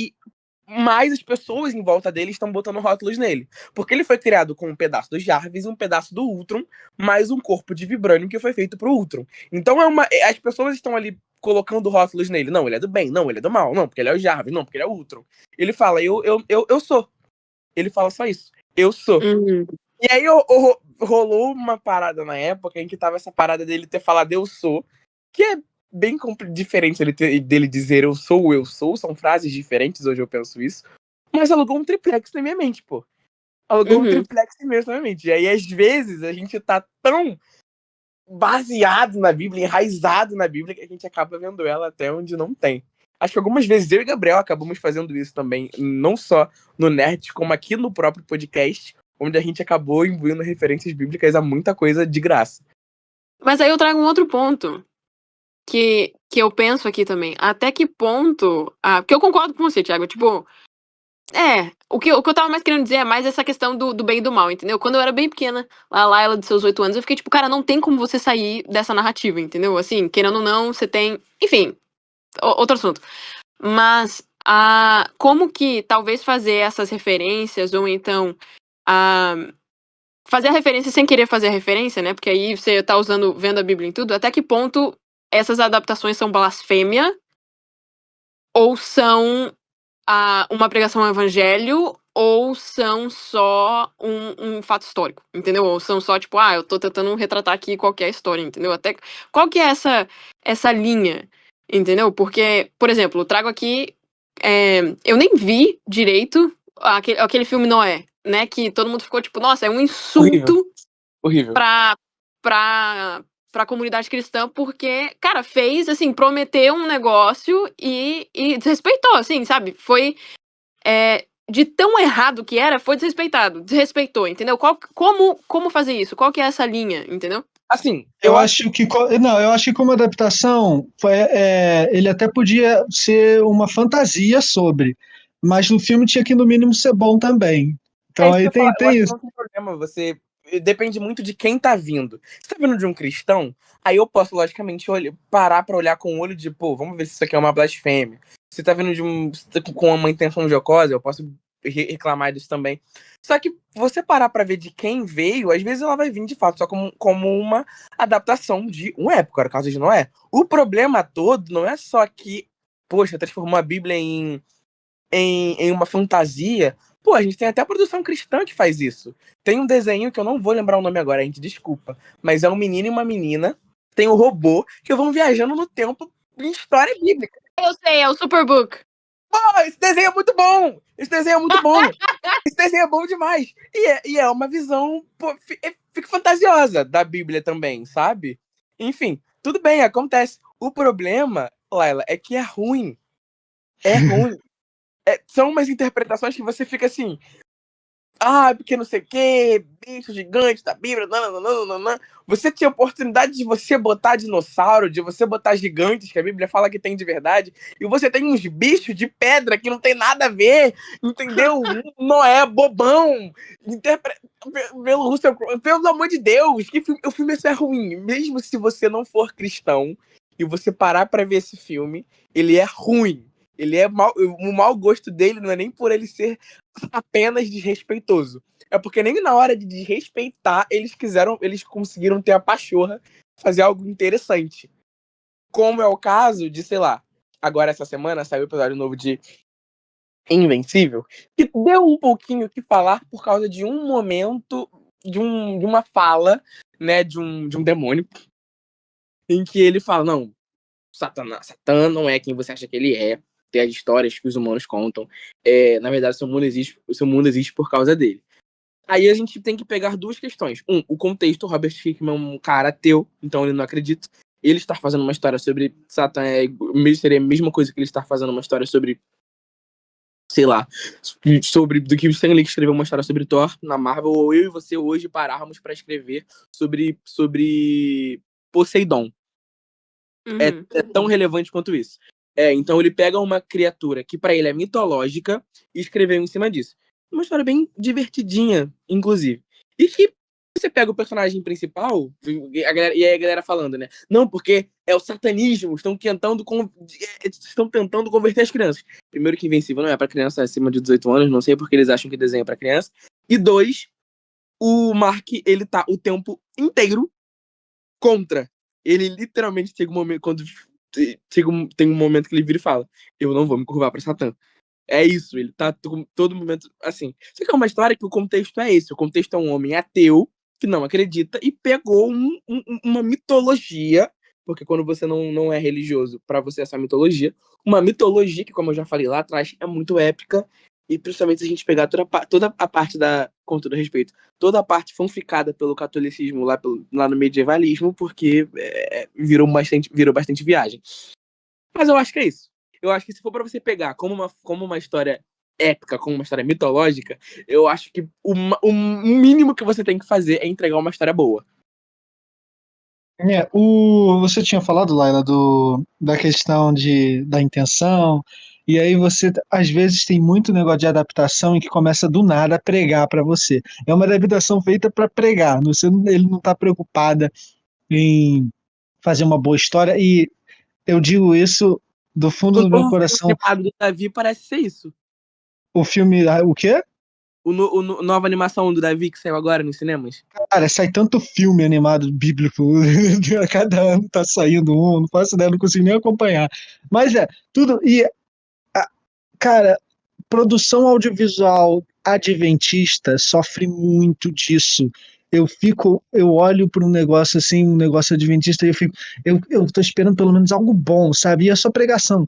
mas as pessoas em volta dele estão botando rótulos nele. Porque ele foi criado com um pedaço do Jarvis e um pedaço do Ultron, mais um corpo de Vibranium que foi feito pro Ultron. Então as pessoas estão ali colocando rótulos nele. Não, ele é do bem, não, ele é do mal, não, porque ele é o Jarvis, não, porque ele é o Ultron. Ele fala, eu sou. Ele fala só isso. Eu sou. Uhum. E aí rolou uma parada na época em que tava essa parada dele ter falado eu sou, que é bem diferente dele dizer eu sou, são frases diferentes, hoje eu penso isso, mas alugou um triplex na minha mente, pô. Alugou um Uhum. triplex imenso na minha mente. E aí, às vezes, a gente tá tão baseado na Bíblia, enraizado na Bíblia, que a gente acaba vendo ela até onde não tem. Acho que algumas vezes eu e Gabriel acabamos fazendo isso também, não só no Nerd, como aqui no próprio podcast, onde a gente acabou imbuindo referências bíblicas a muita coisa de graça. Mas aí eu trago um outro ponto que eu penso aqui também. Até que ponto. Porque eu concordo com você, Thiago. Tipo, o que eu tava mais querendo dizer é mais essa questão do bem e do mal, entendeu? Quando eu era bem pequena, lá ela de seus 8 anos, eu fiquei tipo, cara, não tem como você sair dessa narrativa, entendeu? Assim, querendo ou não, você tem. Enfim, outro assunto. Mas como que talvez fazer essas referências, ou então fazer a referência sem querer fazer a referência, né? Porque aí você tá vendo a Bíblia em tudo, até que ponto essas adaptações são blasfêmia ou são uma pregação ao evangelho ou são só um fato histórico, entendeu? Ou são só, tipo, eu tô tentando retratar aqui qualquer história, entendeu? Até qual que é essa linha, entendeu? Porque, por exemplo, eu trago aqui, eu nem vi direito aquele filme Noé, né? Que todo mundo ficou tipo, nossa, é um Horrível, insulto horrível. pra comunidade cristã, porque, cara, assim, prometeu um negócio e desrespeitou, assim, sabe? Foi de tão errado que era, foi desrespeitou, entendeu? Como fazer isso? Qual que é essa linha, entendeu? Assim, Eu acho que não, eu acho que como adaptação ele até podia ser uma fantasia sobre, mas no filme tinha que no mínimo ser bom também. Então isso que aí eu falar. Eu tem acho que isso. não tem problema. Depende muito de quem tá vindo. Se tá vindo de um cristão, aí eu posso, logicamente, parar pra olhar com o olho de, pô, vamos ver se isso aqui é uma blasfêmia. Se tá vindo com uma intenção jocosa, eu posso reclamar disso também. Só que você parar pra ver de quem veio, às vezes ela vai vir de fato só como uma adaptação de uma época, era o caso de Noé. O problema todo não é só que, poxa, transformou a Bíblia em uma fantasia. Pô, a gente tem até a produção cristã que faz isso. Tem um desenho que eu não vou lembrar o nome agora, a gente desculpa. Mas é um menino e uma menina, tem um robô, que vão viajando no tempo em história bíblica. Eu sei, é o Superbook. Pô, esse desenho é muito bom! Esse desenho é muito bom! Esse desenho é bom demais! E é uma visão, pô, fica fantasiosa da Bíblia também, sabe? Enfim, tudo bem, acontece. O problema, Laila, é que é ruim. É ruim. São umas interpretações que você fica assim, porque não sei o que, bicho gigante da Bíblia, nananana. Você tinha oportunidade de você botar dinossauro, de você botar gigantes, que a Bíblia fala que tem de verdade, e você tem uns bichos de pedra que não tem nada a ver, entendeu? Noé, bobão, pelo Russell Crowe, pelo amor de Deus, o filme é ruim, mesmo se você não for cristão, e você parar pra ver esse filme, ele é ruim. Ele é o mau gosto dele não é nem por ele ser apenas desrespeitoso. É porque nem na hora de desrespeitar, eles conseguiram ter a pachorra de fazer algo interessante. Como é o caso de, sei lá, agora essa semana saiu o episódio novo de Invencível, que deu um pouquinho o que falar por causa de um momento, de uma fala, né, de um demônio, em que ele fala, não, Satã não é quem você acha que ele é, tem as histórias que os humanos contam, na verdade seu mundo existe por causa dele. Aí a gente tem que pegar duas questões. O contexto, o Robert Hickman é um cara ateu, então ele não acredita. Ele estar fazendo uma história sobre Satã seria a mesma coisa que ele estar fazendo uma história sobre, sei lá, do que o Stan Lee escreveu uma história sobre Thor na Marvel, ou eu e você hoje pararmos para escrever sobre Poseidon. É tão relevante quanto isso. Então ele pega uma criatura que para ele é mitológica e escreveu em cima disso. Uma história bem divertidinha, inclusive. E que você pega o personagem principal e a galera falando, né? Não, porque é o satanismo, estão tentando converter as crianças. Primeiro que Invencível não é para criança acima de 18 anos, não sei porque eles acham que desenho é para criança. E dois, o Mark, ele tá o tempo inteiro contra. Ele literalmente chega um momento, tem um momento que ele vira e fala, eu não vou me curvar pra Satã. É isso, ele tá todo momento assim. Só que é uma história que o contexto é esse. O contexto é um homem ateu que não acredita e pegou uma mitologia, porque quando você não é religioso, pra você essa mitologia, uma mitologia que, como eu já falei lá atrás, é muito épica, e principalmente se a gente pegar toda a parte com todo respeito, toda a parte fanficada pelo catolicismo lá no medievalismo, porque virou bastante viagem. Mas eu acho que é isso. Eu acho que se for pra você pegar como uma história épica, como uma história mitológica, eu acho que o mínimo que você tem que fazer é entregar uma história boa. Você tinha falado, Laila, da questão da intenção, e aí você, às vezes, tem muito negócio de adaptação em que começa do nada a pregar para você. É uma adaptação feita para pregar, ele não está preocupada em fazer uma boa história, e eu digo isso do fundo O do meu novo filme coração. animado do Davi parece ser isso. O filme, o quê? Nova animação do Davi que saiu agora nos cinemas. Cara, sai tanto filme animado bíblico, a cada ano tá saindo um, não faço ideia, não consigo nem acompanhar. Mas tudo. Cara, produção audiovisual adventista sofre muito disso. Eu olho para um negócio assim, um negócio adventista, e eu tô esperando pelo menos algo bom, sabe? E é só pregação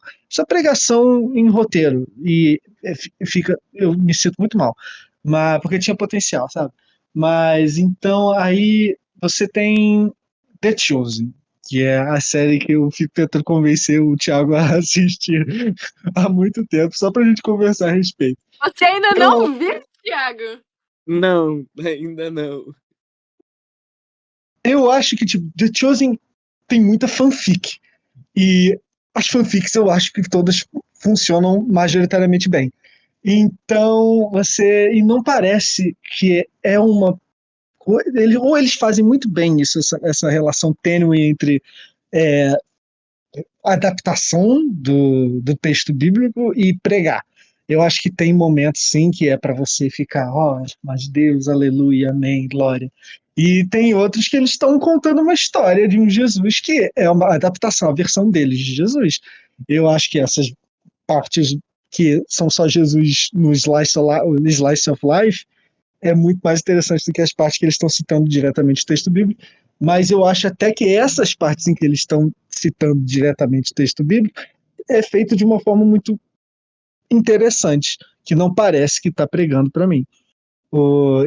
em roteiro. E eu me sinto muito mal, mas porque tinha potencial, sabe? Mas então aí você tem The Chosen, que é a série que eu fico tentando convencer o Thiago a assistir há muito tempo, só pra gente conversar a respeito. Você ainda não viu, Thiago? Não, ainda não. Eu acho que tipo, The Chosen tem muita fanfic. E as fanfics eu acho que todas funcionam majoritariamente bem. Então, e não parece que é uma coisa. Ou eles fazem muito bem isso, essa relação tênue entre adaptação do texto bíblico e pregar. Eu acho que tem momentos, sim, que é para você ficar, mas Deus, aleluia, amém, glória. E tem outros que eles estão contando uma história de um Jesus que é uma adaptação, a versão deles de Jesus. Eu acho que essas partes que são só Jesus no Slice of Life é muito mais interessante do que as partes que eles estão citando diretamente do texto bíblico, mas eu acho até que essas partes em que eles estão citando diretamente o texto bíblico é feito de uma forma muito interessante, que não parece que está pregando para mim.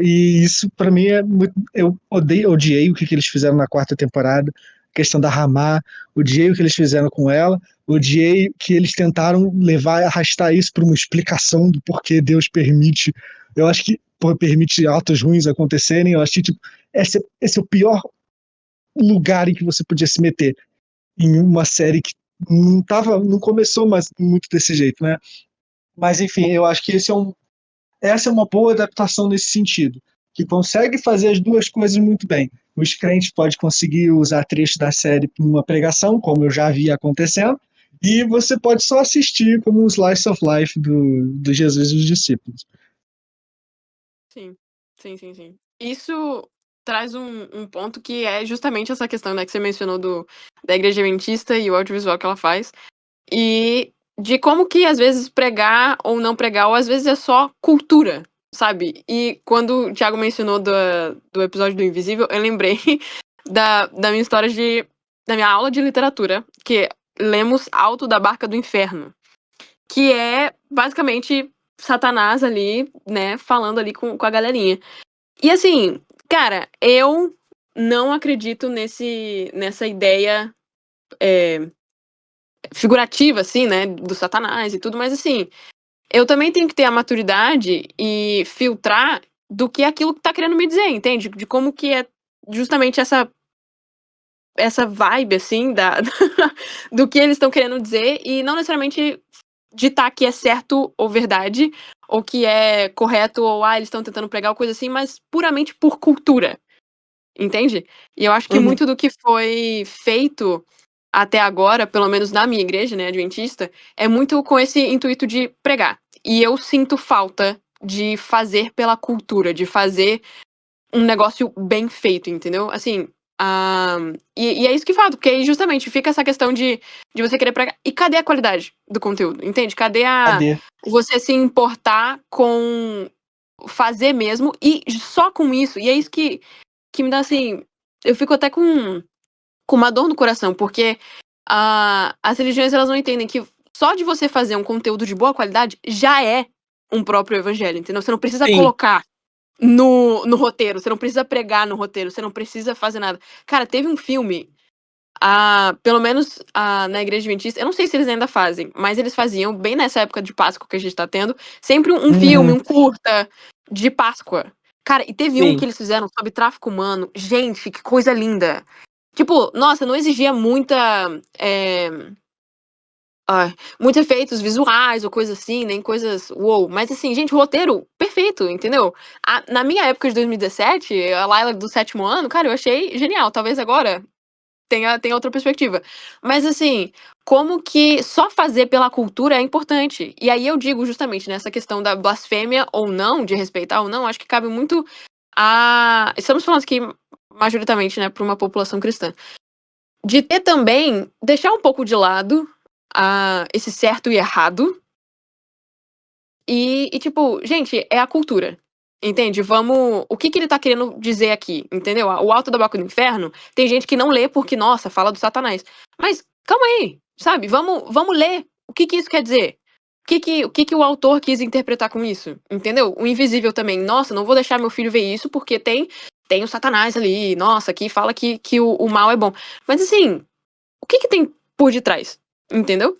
E isso para mim é muito. Eu odiei o que eles fizeram na quarta temporada, a questão da Ramá, odiei o que eles fizeram com ela, odiei que eles tentaram arrastar isso para uma explicação do porquê Deus permite. Eu acho que permite atos ruins acontecerem. Eu acho que tipo, esse é o pior lugar em que você podia se meter em uma série que não começou mais muito desse jeito, né? Mas enfim, eu acho que essa é uma boa adaptação nesse sentido, que consegue fazer as duas coisas muito bem. Os crentes podem conseguir usar trechos da série para uma pregação, como eu já vi acontecendo, e você pode só assistir como um slice of life do Jesus e dos discípulos. Sim, sim, sim, sim. Isso traz um ponto que é justamente essa questão, né, que você mencionou da igreja adventista e o audiovisual que ela faz. e de como que às vezes pregar ou não pregar, ou às vezes é só cultura, sabe? E quando o Thiago mencionou do episódio do Invisível, eu lembrei da minha história da minha aula de literatura, que lemos Alto da Barca do Inferno, que é basicamente Satanás ali, né, falando ali com a galerinha. E assim, cara, eu não acredito nessa ideia figurativa, assim, né, do Satanás e tudo, mas assim, eu também tenho que ter a maturidade e filtrar do que é aquilo que tá querendo me dizer, entende? De como que é justamente essa vibe, assim, do que eles estão querendo dizer, e não necessariamente ditar que é certo ou verdade, ou que é correto, ou eles estão tentando pregar, ou coisa assim, mas puramente por cultura, entende? E eu acho que Uhum. muito do que foi feito até agora, pelo menos na minha igreja, né, adventista, é muito com esse intuito de pregar. E eu sinto falta de fazer pela cultura, de fazer um negócio bem feito, entendeu? Assim, e é isso que falta, porque aí justamente fica essa questão de você querer pregar. E cadê a qualidade do conteúdo? Entende? Cadê Cadê? você se importar com fazer mesmo e só com isso? E é isso que me dá assim. Eu fico até com uma dor no coração, porque as religiões elas não entendem que só de você fazer um conteúdo de boa qualidade já é um próprio evangelho, entendeu? Você não precisa Sim, colocar no roteiro, você não precisa pregar no roteiro, você não precisa fazer nada. Cara, teve um filme, pelo menos na Igreja Adventista, eu não sei se eles ainda fazem, mas eles faziam, bem nessa época de Páscoa que a gente tá tendo, sempre um filme, Uhum. um curta de Páscoa. Cara, e teve um que sim. eles fizeram sobre tráfico humano. Gente, que coisa linda. Tipo, nossa, não exigia é, muitos efeitos visuais ou coisa assim, nem coisas uou. Mas assim, gente, o roteiro perfeito, entendeu? Na minha época de 2017, a Laila do sétimo ano, cara, eu achei genial. Talvez agora tenha outra perspectiva. Mas assim, como que só fazer pela cultura é importante. E aí eu digo justamente nessa questão da blasfêmia ou não, de respeitar ou não, acho que cabe muito a. Estamos falando aqui majoritariamente, né, para uma população cristã. De ter também, deixar um pouco de lado esse certo e errado. Tipo, gente, é a cultura. Entende? Vamos. O que ele tá querendo dizer aqui? Entendeu? O Alto da Boca do Inferno, tem gente que não lê porque, nossa, fala do Satanás. Mas calma aí, sabe? Vamos ler. O que isso quer dizer? O que o autor quis interpretar com isso? Entendeu? O Invisível também. Nossa, não vou deixar meu filho ver isso porque tem o Satanás ali. Nossa, aqui fala que o mal é bom. Mas assim, o que tem por detrás? Entendeu?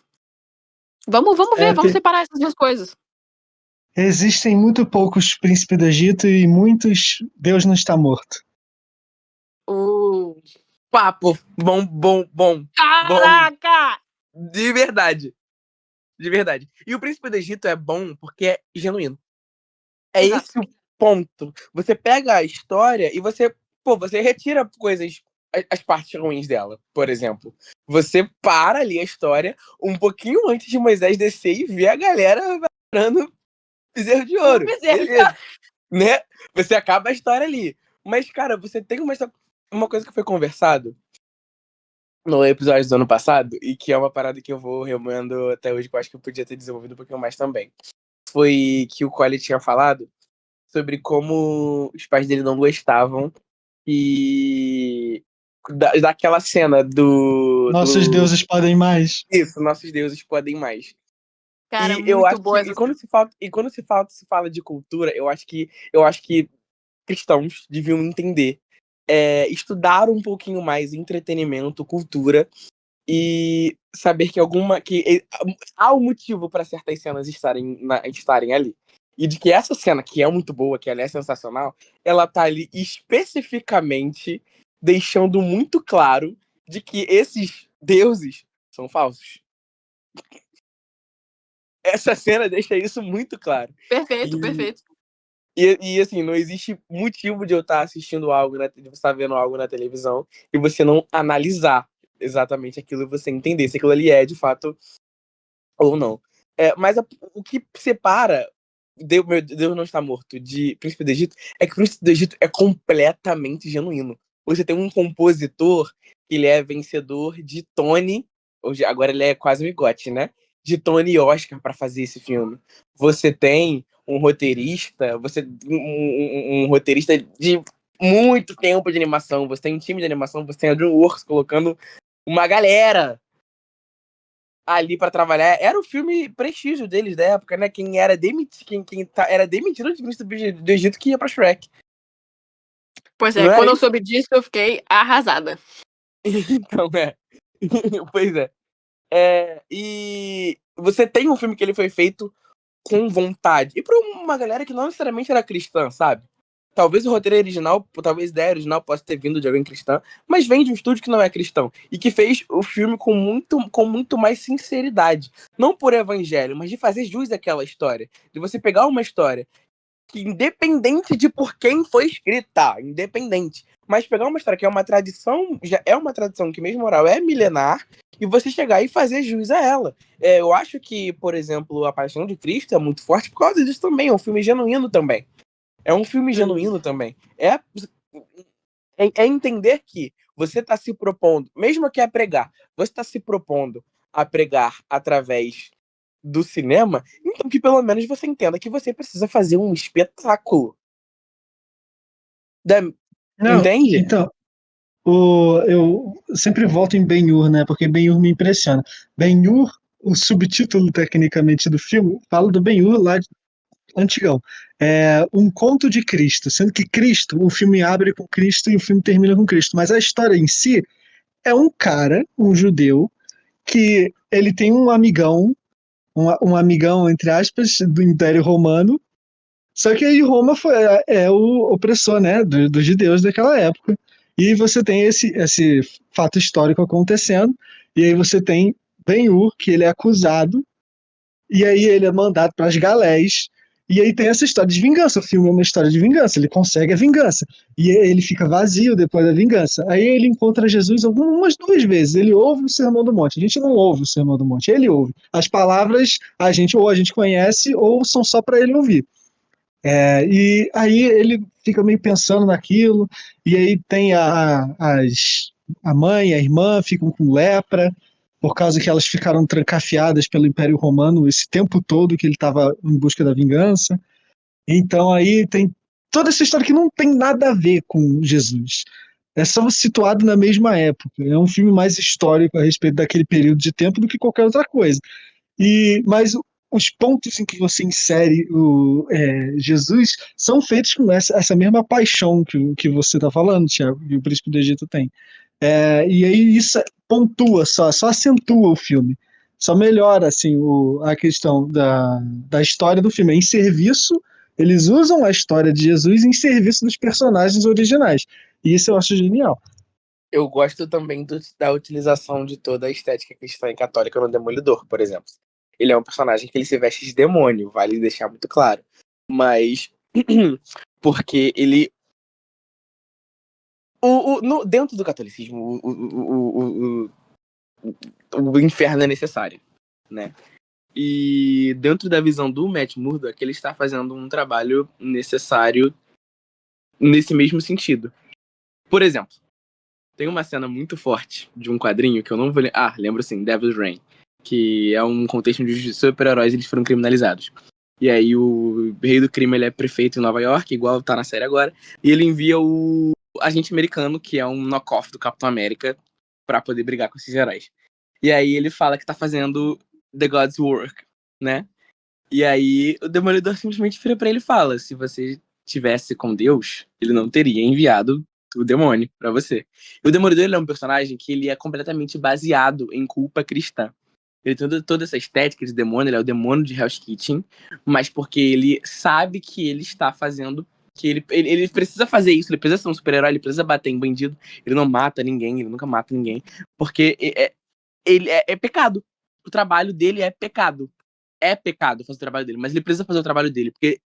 Vamos ver, É, vamos separar essas duas coisas. existem muito poucos príncipes do Egito e muitos Deus não está morto. Uh, Papo. Bom, bom, bom. Bom. Caraca! De verdade. De verdade. E o Príncipe do Egito é bom porque é genuíno. É Exato. esse o ponto. Você pega a história e você retira coisas, as partes ruins dela, por exemplo. Você para ali a história um pouquinho antes de Moisés descer e ver a galera varando bezerro de O ouro. bezerro. Beleza, né? Você acaba a história ali. Mas, cara, você tem uma coisa que foi conversado no episódio do ano passado, e que é uma parada que eu vou remendo até hoje, que eu acho que eu podia ter desenvolvido um pouquinho mais também. Foi que o Cole tinha falado sobre como os pais dele não gostavam e daquela cena Nossos deuses podem mais. isso, nossos deuses podem mais. Cara, E eu muito acho que boa essa cena. quando se fala de cultura, eu acho que cristãos deviam entender, estudar um pouquinho mais entretenimento, cultura e saber que há um motivo para certas cenas estarem ali. E de que essa cena, que é muito boa, que ela é sensacional, ela tá ali especificamente deixando muito claro de que esses deuses são falsos. Essa cena deixa isso muito claro. Perfeito, E, perfeito. assim, não existe motivo de eu estar assistindo algo, de você estar vendo algo na televisão e você não analisar exatamente aquilo e você entender se aquilo ali é de fato ou não. Mas o que separa Deus não está morto de Príncipe do Egito é que o Príncipe do Egito é completamente genuíno. Você tem um compositor que ele é vencedor de Tony, hoje, agora ele é quase um igote, né? De Tony Oscar pra fazer esse filme. Você tem um roteirista, um roteirista de muito tempo de animação, você tem um time de animação, você tem a DreamWorks colocando uma galera ali pra trabalhar. Era o filme prestígio deles da época, né? Quem era era demitido de Príncipe do Egito que ia pra Shrek. Pois Não é, é quando eu isso? soube disso, eu fiquei arrasada. Então, é. Pois é. E você tem um filme que ele foi feito com vontade. E pra uma galera que não necessariamente era cristã, sabe? Talvez o roteiro original, talvez a ideia original possa ter vindo de alguém cristã, mas vem de um estúdio que não é cristão. E que fez o filme com muito mais sinceridade. Não por evangelho, mas de fazer jus àquela história. De você pegar uma história que, independente de por quem foi escrita, independente, mas pegar uma história que é uma tradição, já é uma tradição que mesmo oral é milenar, e você chegar e fazer jus a ela. Eu acho que, por exemplo, A Paixão de Cristo é muito forte por causa disso também, é um filme genuíno também. É um filme genuíno também. É entender que você está se propondo, mesmo que é pregar, você está se propondo a pregar através do cinema, então que pelo menos você entenda que você precisa fazer um espetáculo. Não, Entende? então, eu sempre volto em Ben-Hur, né? Porque Ben-Hur me impressiona. Ben-Hur, o subtítulo tecnicamente do filme, fala do Ben-Hur lá de antigão. É um conto de Cristo, sendo que Cristo, o filme abre com Cristo e o filme termina com Cristo. Mas a história em si é um cara, um judeu, que ele tem um amigão, um amigão, entre aspas, do Império Romano. Só que aí Roma é o opressor, né, dos judeus daquela época. E você tem esse fato histórico acontecendo, e aí você tem Ben-Hur, que ele é acusado, e aí ele é mandado para as galés, e aí tem essa história de vingança. O filme é uma história de vingança, ele consegue a vingança, e ele fica vazio depois da vingança. Aí ele encontra Jesus algumas 2 vezes, ele ouve o Sermão do Monte. A gente não ouve o Sermão do Monte, ele ouve. As palavras ou a gente conhece, ou são só para ele ouvir. E aí ele fica meio pensando naquilo, e aí tem a mãe, a irmã ficam com lepra, por causa que elas ficaram trancafiadas pelo Império Romano esse tempo todo que ele estava em busca da vingança. Então aí tem toda essa história que não tem nada a ver com Jesus. É só situado na mesma época. É um filme mais histórico a respeito daquele período de tempo do que qualquer outra coisa. Mas os pontos em que você insere Jesus são feitos com essa mesma paixão que você está falando, Tiago, que o Príncipe do Egito tem. E aí isso pontua só acentua o filme. Só melhora assim, a questão da história do filme. Em serviço, eles usam a história de Jesus em serviço dos personagens originais. E isso eu acho genial. Eu gosto também da utilização de toda a estética cristã e católica no Demolidor, por exemplo. Ele é um personagem que ele se veste de demônio, vale deixar muito claro. Mas porque ele dentro do catolicismo, o inferno é necessário, né? E dentro da visão do Matt Murdock, ele está fazendo um trabalho necessário nesse mesmo sentido. Por exemplo, tem uma cena muito forte de um quadrinho que eu não vou lembrar. Lembro sim, Devil's Reign, que é um contexto onde os super-heróis eles foram criminalizados. E aí o rei do crime ele é prefeito em Nova York, igual tá na série agora, e ele envia o agente americano, que é um knock-off do Capitão América, pra poder brigar com esses heróis. E aí ele fala que tá fazendo The God's Work, né? E aí o Demolidor simplesmente vira pra ele e fala: se você tivesse com Deus, ele não teria enviado o demônio pra você. E o Demolidor ele é um personagem que ele é completamente baseado em culpa cristã. Ele tem toda essa estética de demônio, ele é o demônio de Hell's Kitchen, mas porque ele sabe que ele está fazendo, que ele precisa fazer isso, ele precisa ser um super-herói, ele precisa bater em bandido, ele não mata ninguém, ele nunca mata ninguém, porque ele é pecado. O trabalho dele é pecado. É pecado fazer o trabalho dele, mas ele precisa fazer o trabalho dele, porque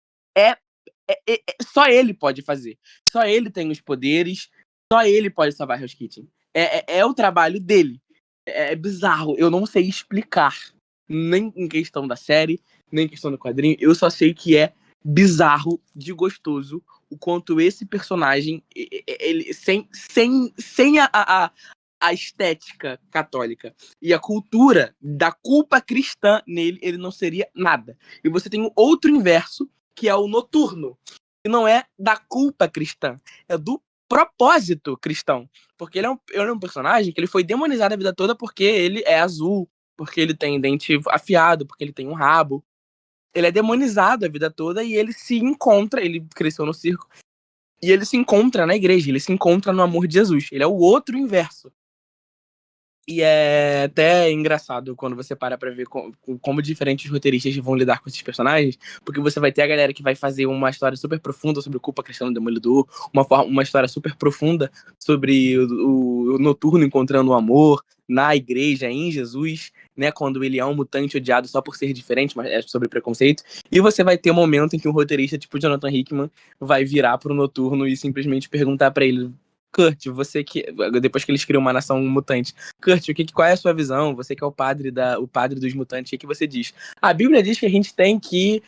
só ele pode fazer. Só ele tem os poderes, só ele pode salvar Hell's Kitchen. É o trabalho dele. É bizarro, eu não sei explicar. Nem em questão da série, nem em questão do quadrinho. Eu só sei que é bizarro de gostoso o quanto esse personagem, ele sem a estética católica e a cultura da culpa cristã nele, ele não seria nada. E você tem um outro inverso, que é o noturno, que não é da culpa cristã, é do propósito cristão. Porque ele é um personagem que ele foi demonizado a vida toda porque ele é azul, porque ele tem dente afiado, porque ele tem um rabo. Ele é demonizado a vida toda e ele se encontra, ele cresceu no circo, e ele se encontra na igreja, ele se encontra no amor de Jesus. Ele é o outro inverso. E é até engraçado quando você para pra ver como diferentes roteiristas vão lidar com esses personagens, porque você vai ter a galera que vai fazer uma história super profunda sobre o culpa cristã do Demolidor, uma história super profunda sobre o Noturno encontrando o amor na igreja, em Jesus, né, quando ele é um mutante odiado só por ser diferente, mas é sobre preconceito. E você vai ter um momento em que um roteirista tipo Jonathan Hickman vai virar pro Noturno e simplesmente perguntar pra ele: Kurt, você que depois que eles criam uma nação mutante, Kurt, qual é a sua visão? Você que é o padre dos mutantes, o que você diz? A Bíblia diz que a gente tem que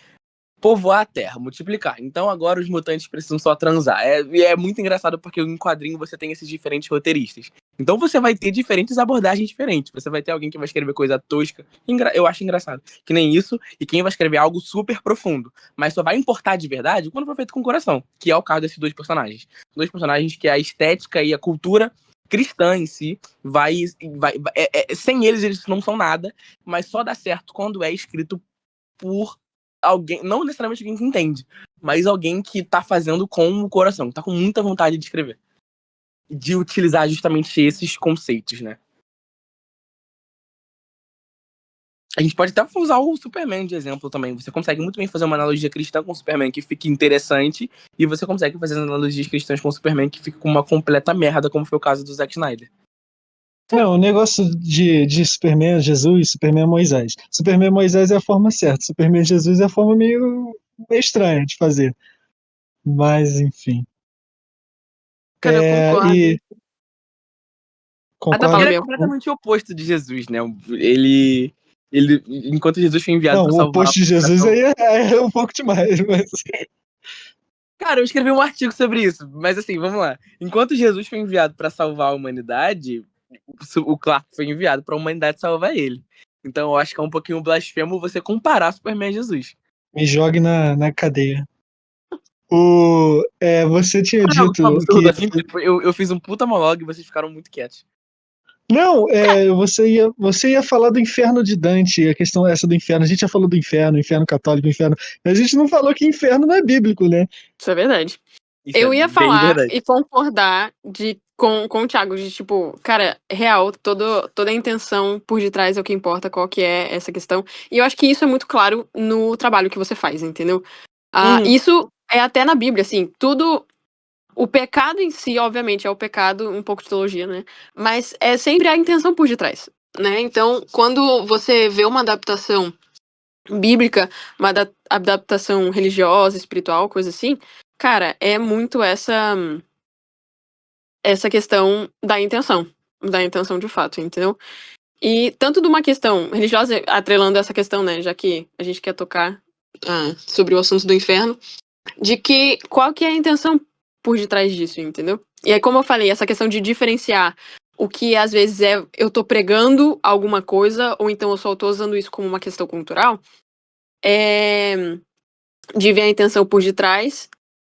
povoar a Terra, multiplicar. Então agora os mutantes precisam só transar. E é muito engraçado porque em quadrinho você tem esses diferentes roteiristas. Então você vai ter diferentes abordagens diferentes. Você vai ter alguém que vai escrever coisa tosca. Eu acho engraçado. Que nem isso. E quem vai escrever algo super profundo. Mas só vai importar de verdade quando for feito com o coração. Que é o caso desses dois personagens. Dois personagens que a estética e a cultura cristã em si sem eles não são nada. Mas só dá certo quando é escrito por alguém, não necessariamente alguém que entende, mas alguém que tá fazendo com o coração, que tá com muita vontade de escrever. De utilizar justamente esses conceitos, né? A gente pode até usar o Superman de exemplo também. Você consegue muito bem fazer uma analogia cristã com o Superman que fique interessante, e você consegue fazer analogias cristãs com o Superman que fica com uma completa merda, como foi o caso do Zack Snyder. Não, o negócio de Superman Jesus, Superman Moisés. Superman Moisés é a forma certa, Superman Jesus é a forma meio estranha de fazer. Mas, enfim. Cara, eu concordo. E Tá, Porque fala, concordo. ele é meu. completamente o oposto de Jesus, né? Enquanto Jesus foi enviado Não, pra o salvar a oposto de Jesus nação. aí é um pouco demais, mas. Cara, eu escrevi um artigo sobre isso, mas assim, vamos lá. Enquanto Jesus foi enviado pra salvar a humanidade, o Clark foi enviado pra humanidade salvar ele. Então eu acho que é um pouquinho blasfemo você comparar Superman a Jesus. Me jogue na cadeia. Você tinha Ah, não, dito tão absurdo que. assim, porque eu fiz um puta monólogo e vocês ficaram muito quietos. Não, você ia falar do inferno de Dante, a questão essa do inferno. A gente já falou do inferno católico, inferno. A gente não falou que inferno não é bíblico, né? Isso é verdade. Isso é Eu ia bem falar verdade. e concordar com o Thiago, de tipo, cara, real, toda a intenção por detrás é o que importa, qual que é essa questão. E eu acho que isso é muito claro no trabalho que você faz, entendeu? Uhum. Isso é até na Bíblia, assim, tudo. O pecado em si, obviamente, é o pecado, um pouco de teologia, né? Mas é sempre a intenção por detrás, né? Então, quando você vê uma adaptação bíblica, uma adaptação religiosa, espiritual, coisa assim, cara, é muito essa questão da intenção de fato, entendeu? E tanto de uma questão religiosa, atrelando essa questão, né, já que a gente quer tocar sobre o assunto do inferno, de que qual que é a intenção por detrás disso, entendeu? E aí, como eu falei, essa questão de diferenciar o que às vezes é eu tô pregando alguma coisa, ou então eu só tô usando isso como uma questão cultural, de ver a intenção por detrás.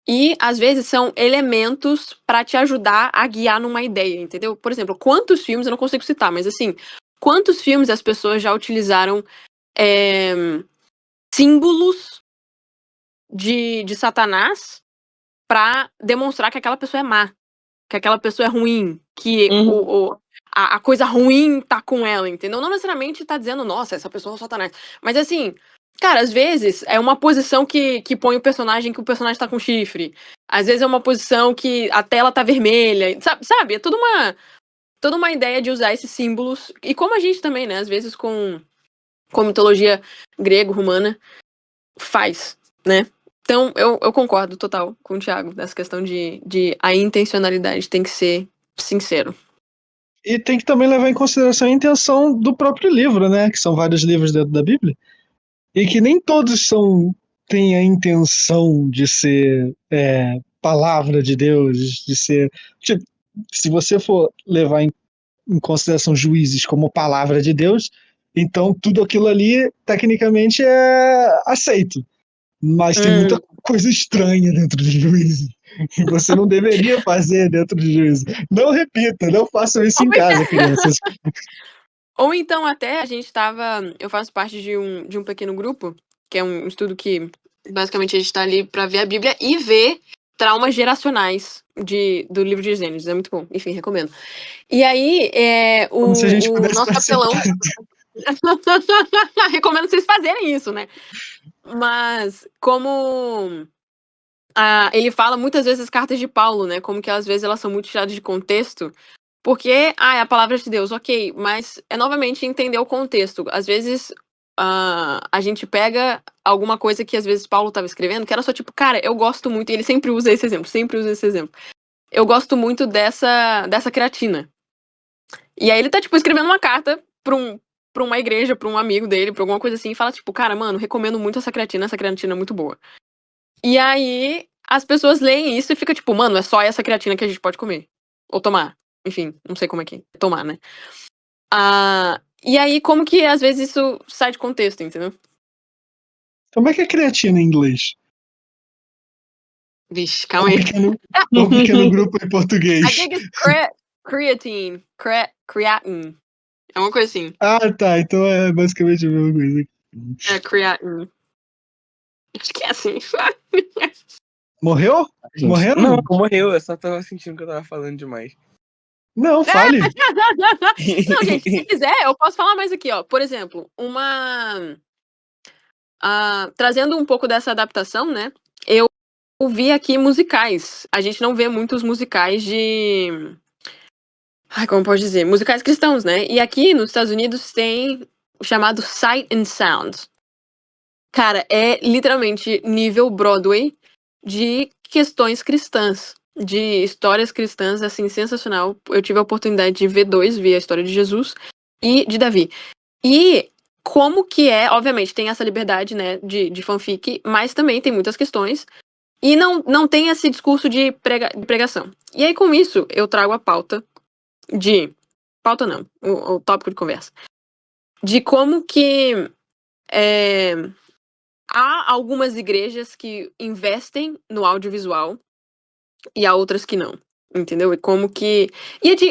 E às vezes são elementos pra te ajudar a guiar numa ideia, entendeu? Por exemplo, quantos filmes, eu não consigo citar, mas assim, quantos filmes as pessoas já utilizaram símbolos de Satanás pra demonstrar que aquela pessoa é má, que aquela pessoa é ruim, que Uhum. a coisa ruim tá com ela, entendeu? Não necessariamente tá dizendo, nossa, essa pessoa é o Satanás. Mas assim, cara, às vezes é uma posição que põe o personagem que o personagem tá com chifre. Às vezes é uma posição que a tela tá vermelha. Sabe? É toda uma ideia de usar esses símbolos. E como a gente também, né? Às vezes com mitologia grego-romana faz, né? Então, eu concordo total com o Thiago nessa questão de a intencionalidade tem que ser sincero. E tem que também levar em consideração a intenção do próprio livro, né? Que são vários livros dentro da Bíblia. E que nem todos têm a intenção de ser palavra de Deus, de ser. Tipo, se você for levar em em consideração juízes como palavra de Deus, então tudo aquilo ali, tecnicamente, é aceito. Mas tem muita coisa estranha dentro de juízes. E você não deveria fazer dentro de juízes. Não repita, não façam isso em casa, crianças. Ou então até a gente tava. Eu faço parte de um pequeno grupo, que é um estudo que basicamente a gente tá ali pra ver a Bíblia e ver traumas geracionais do livro de Gênesis. É muito bom. Enfim, recomendo. E aí, Como se a gente o pudesse nosso capelão. participar. Recomendo vocês fazerem isso, né? Mas como ele fala muitas vezes as cartas de Paulo, né? Como que às vezes elas são muito tiradas de contexto. Porque, é a palavra de Deus, ok, mas é novamente entender o contexto. Às vezes a gente pega alguma coisa que às vezes Paulo estava escrevendo, que era só tipo, cara, eu gosto muito, e ele sempre usa esse exemplo, sempre usa esse exemplo. Eu gosto muito dessa creatina. E aí ele tá, tipo, escrevendo uma carta pra uma igreja, pra um amigo dele, pra alguma coisa assim, e fala, tipo, cara, mano, recomendo muito essa creatina é muito boa. E aí as pessoas leem isso e fica tipo, mano, é só essa creatina que a gente pode comer. Ou tomar. Enfim, não sei como é que é. Tomar, né? E aí, como que às vezes isso sai de contexto, entendeu? Como é que é creatina em inglês? Vixe, É calma aí. um pequeno grupo em português. I think it's creatine. Creatine. É uma coisa assim. Ah, tá. Então é basicamente a mesma coisa. É creatine. Acho que é assim. Morreu? Gente, Morreram? não morreu. Eu só tava sentindo que eu tava falando demais. Não, fale. Não, gente, se quiser, eu posso falar mais aqui, ó. Por exemplo, trazendo um pouco dessa adaptação, né? Eu vi aqui musicais. A gente não vê muitos musicais de. Ai, como pode dizer? Musicais cristãos, né? E aqui nos Estados Unidos tem o chamado Sight and Sound. Cara, é literalmente nível Broadway de questões cristãs, de histórias cristãs, assim, sensacional. Eu tive a oportunidade de ver dois, vi a história de Jesus e de Davi. E como que obviamente, tem essa liberdade, né, de fanfic, mas também tem muitas questões. E não tem esse discurso de pregação. E aí, com isso, eu trago a pauta de. Pauta não, o tópico de conversa. De como que há algumas igrejas que investem no audiovisual e há outras que não. Entendeu? E como que.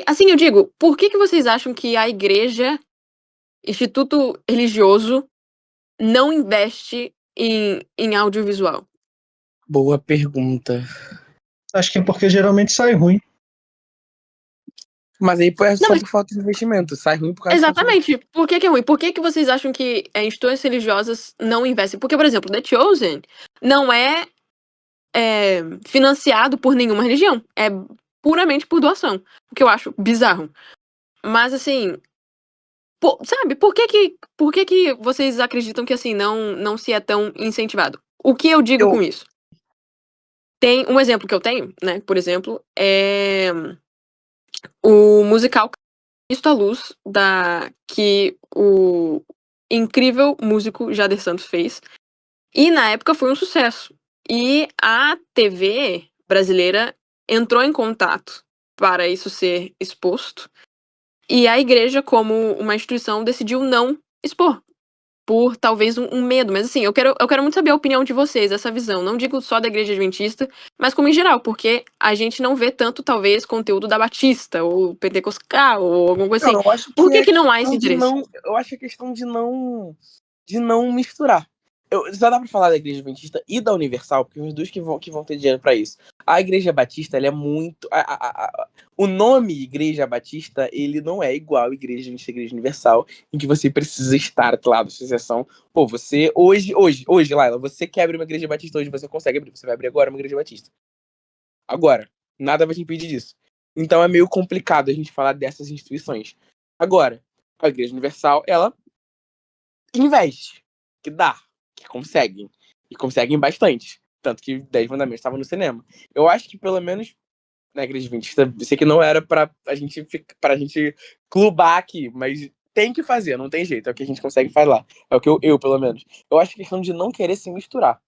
Assim, eu digo, por que vocês acham que a igreja, instituto religioso, não investe em audiovisual? Boa pergunta. Acho que é porque geralmente sai ruim. Mas aí é Não, só mas por falta de investimento. Sai ruim por causa de falta de exatamente. Por que é ruim? Por que vocês acham que instituições religiosas não investem? Porque, por exemplo, The Chosen não é financiado por nenhuma religião. É puramente por doação. O que eu acho bizarro. Mas, assim, sabe, por que vocês acreditam que, assim, não se é tão incentivado? O que eu digo com Eu, isso? Tem um exemplo que eu tenho, né? Por exemplo, é o musical Cristo à Luz, que o incrível músico Jader Santos fez. E na época foi um sucesso. E a TV brasileira entrou em contato para isso ser exposto. E a igreja, como uma instituição, decidiu não expor. Por talvez um medo. Mas assim, eu quero muito saber a opinião de vocês, essa visão. Não digo só da igreja adventista, mas como em geral, porque a gente não vê tanto, talvez, conteúdo da Batista, ou Pentecostal, ou alguma coisa assim. eu acho Por que é que não há esse questão de interesse? não. Eu acho que é questão de não misturar. Só dá pra falar da Igreja Adventista e da Universal, porque os dois que vão ter dinheiro pra isso. A Igreja Batista, ela é muito. O nome Igreja Batista, ele não é igual à Igreja Adventista e Igreja Universal, em que você precisa estar lá da associação. Pô, você. Hoje, Laila, você quer abrir uma Igreja Batista hoje, você consegue abrir. Você vai abrir agora uma Igreja Batista. Agora. Nada vai te impedir disso. Então é meio complicado a gente falar dessas instituições. Agora, a Igreja Universal, ela investe, que dá, que conseguem. E conseguem bastante. Tanto que 10 Mandamentos estavam no cinema. Eu acho que pelo menos na Igreja Adventista, eu sei que não era pra gente clubar aqui, mas tem que fazer, não tem jeito. É o que a gente consegue fazer lá. É o que eu pelo menos. Eu acho que é questão de não querer se misturar.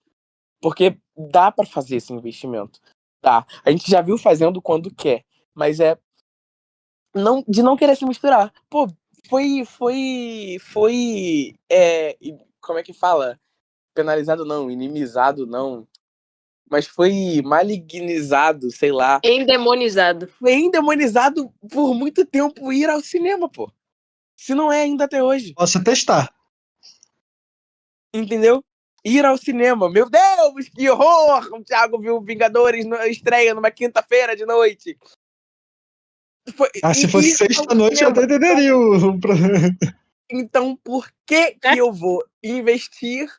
Porque dá pra fazer esse investimento. Dá. A gente já viu fazendo quando quer. Mas de não querer se misturar. Pô, como é que fala? Penalizado não, inimizado não, mas foi malignizado, sei lá. Endemonizado. Foi endemonizado por muito tempo ir ao cinema, pô. Se não é ainda até hoje. Posso testar. Entendeu? Ir ao cinema. Meu Deus, que horror! O Thiago viu Vingadores na estreia numa quinta-feira de noite. Se fosse sexta-noite, eu até entenderia o problema. Então, por que eu vou investir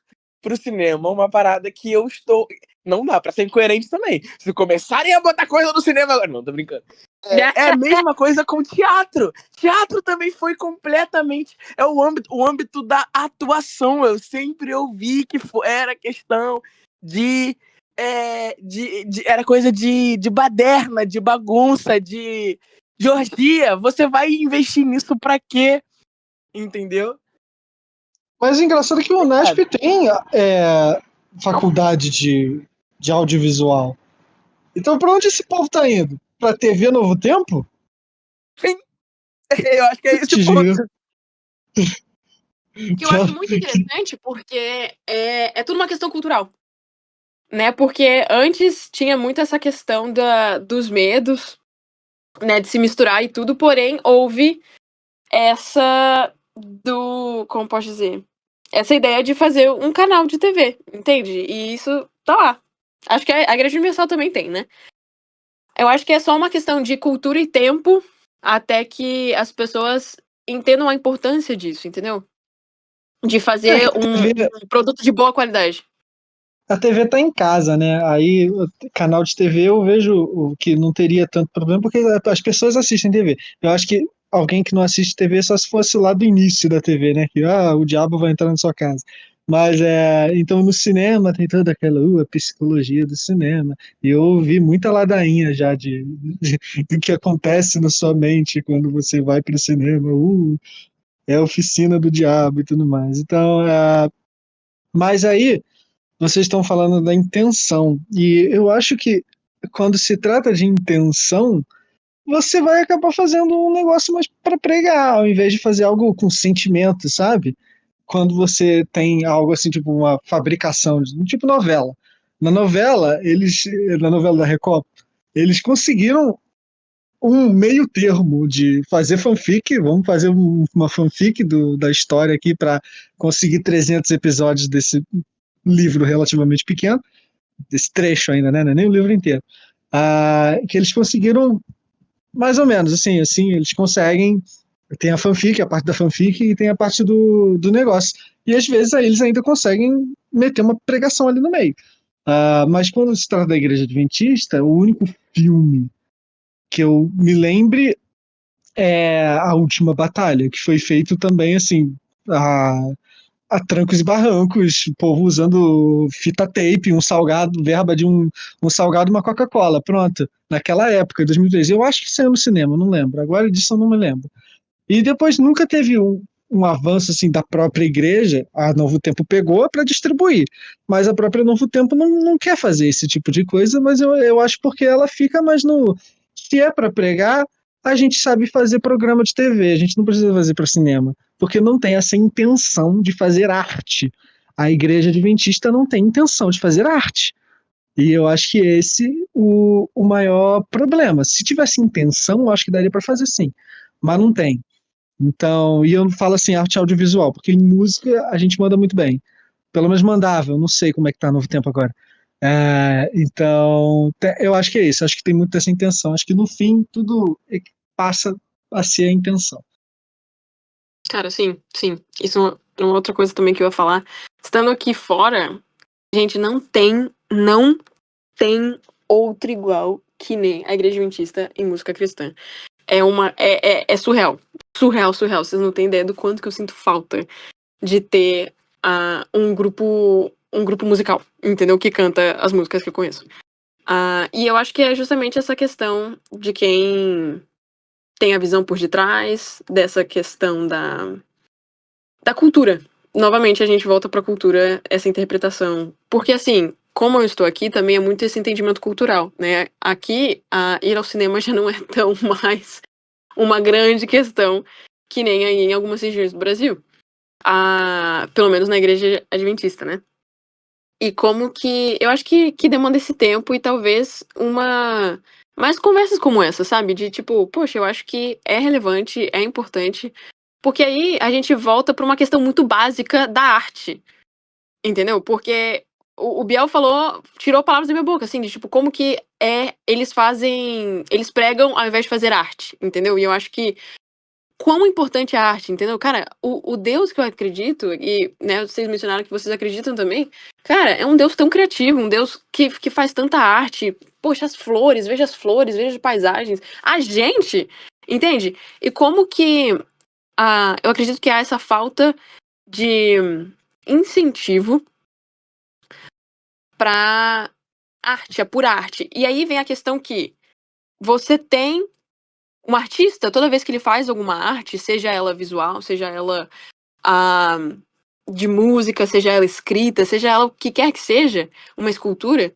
pro cinema uma parada que eu estou... Não dá pra ser incoerente também. Se começarem a botar coisa no cinema agora... Não, tô brincando. É a mesma coisa com teatro. Teatro também foi completamente... É o âmbito da atuação. Eu sempre ouvi que era questão de... era coisa de baderna, de bagunça, de orgia. Você vai investir nisso pra quê? Entendeu? Mas o engraçado é que o Unesp tem faculdade de audiovisual. Então, pra onde esse povo tá indo? Pra TV Novo Tempo? Sim, eu acho que é esse o ponto. Que eu acho muito interessante porque é tudo uma questão cultural. Né? Porque antes tinha muito essa questão dos medos, né, de se misturar e tudo, porém houve essa como posso dizer? Essa ideia de fazer um canal de TV, entende? E isso tá lá. Acho que a Igreja Universal também tem, né? Eu acho que é só uma questão de cultura e tempo até que as pessoas entendam a importância disso, entendeu? De fazer um produto de boa qualidade. A TV tá em casa, né? Aí, canal de TV eu vejo o que não teria tanto problema, porque as pessoas assistem TV. Eu acho que alguém que não assiste TV só se fosse lá do início da TV, né? Que o diabo vai entrar na sua casa. Mas então no cinema tem toda aquela psicologia do cinema. E eu ouvi muita ladainha já do que acontece na sua mente quando você vai para o cinema. É a oficina do diabo e tudo mais. Então, mas aí vocês estão falando da intenção. E eu acho que quando se trata de intenção, você vai acabar fazendo um negócio mais para pregar, ao invés de fazer algo com sentimento, sabe? Quando você tem algo assim, tipo uma fabricação, tipo novela. Na novela da Record, eles conseguiram um meio termo de fazer fanfic, vamos fazer uma fanfic da história aqui para conseguir 300 episódios desse livro relativamente pequeno, desse trecho ainda, né? Não é nem o livro inteiro. Que eles conseguiram mais ou menos, assim, eles conseguem. Tem a fanfic, a parte da fanfic e tem a parte do negócio. E às vezes aí eles ainda conseguem meter uma pregação ali no meio. Mas quando se trata da Igreja Adventista, o único filme que eu me lembre é A Última Batalha, que foi feito também assim. A trancos e barrancos, o povo usando fita tape, um salgado, verba de um salgado e uma Coca-Cola, pronto. Naquela época, 2013. Eu acho que saiu no cinema, não lembro. Agora disso eu não me lembro. E depois nunca teve um avanço assim da própria igreja. A Novo Tempo pegou para distribuir, mas a própria Novo Tempo não quer fazer esse tipo de coisa, mas eu acho porque ela fica mais no... Se é para pregar, a gente sabe fazer programa de TV, a gente não precisa fazer para cinema, porque não tem essa intenção de fazer arte. A igreja adventista não tem intenção de fazer arte. E eu acho que esse o maior problema. Se tivesse intenção, eu acho que daria para fazer sim, mas não tem. Então, e eu não falo assim arte audiovisual, porque em música a gente manda muito bem. Pelo menos mandava, eu não sei como é que tá Novo Tempo agora. Então, eu acho que é isso, acho que tem muito dessa intenção. Acho que no fim tudo passa a ser a intenção. Cara, sim, sim. Isso é uma outra coisa também que eu ia falar. Estando aqui fora, a gente não tem outro igual que nem a Igreja Adventista em música cristã. É surreal. Surreal. Vocês não têm ideia do quanto que eu sinto falta de ter um grupo musical, entendeu? Que canta as músicas que eu conheço. E eu acho que é justamente essa questão de quem tem a visão por detrás dessa questão da cultura. Novamente, a gente volta pra cultura, essa interpretação. Porque, assim, como eu estou aqui, também é muito esse entendimento cultural, né? Aqui, ir ao cinema já não é tão mais uma grande questão, que nem aí em algumas regiões do Brasil. Pelo menos na igreja adventista, né? E como que. Eu acho que demanda esse tempo e talvez mais conversas como essa, sabe? De tipo, poxa, eu acho que é relevante, é importante. Porque aí a gente volta pra uma questão muito básica da arte. Entendeu? Porque o Biel tirou palavras da minha boca, assim, de tipo, como que eles pregam ao invés de fazer arte, entendeu? E eu acho que quão importante é a arte, entendeu? Cara, o Deus que eu acredito, e né, vocês mencionaram que vocês acreditam também, cara, é um Deus tão criativo, um Deus que faz tanta arte. Poxa, veja as flores, veja as paisagens. A gente, entende? E como que eu acredito que há essa falta de incentivo pra arte, a pura arte. E aí vem a questão que você tem um artista, toda vez que ele faz alguma arte, seja ela visual, seja ela ah, de música, seja ela escrita, seja ela o que quer que seja, uma escultura,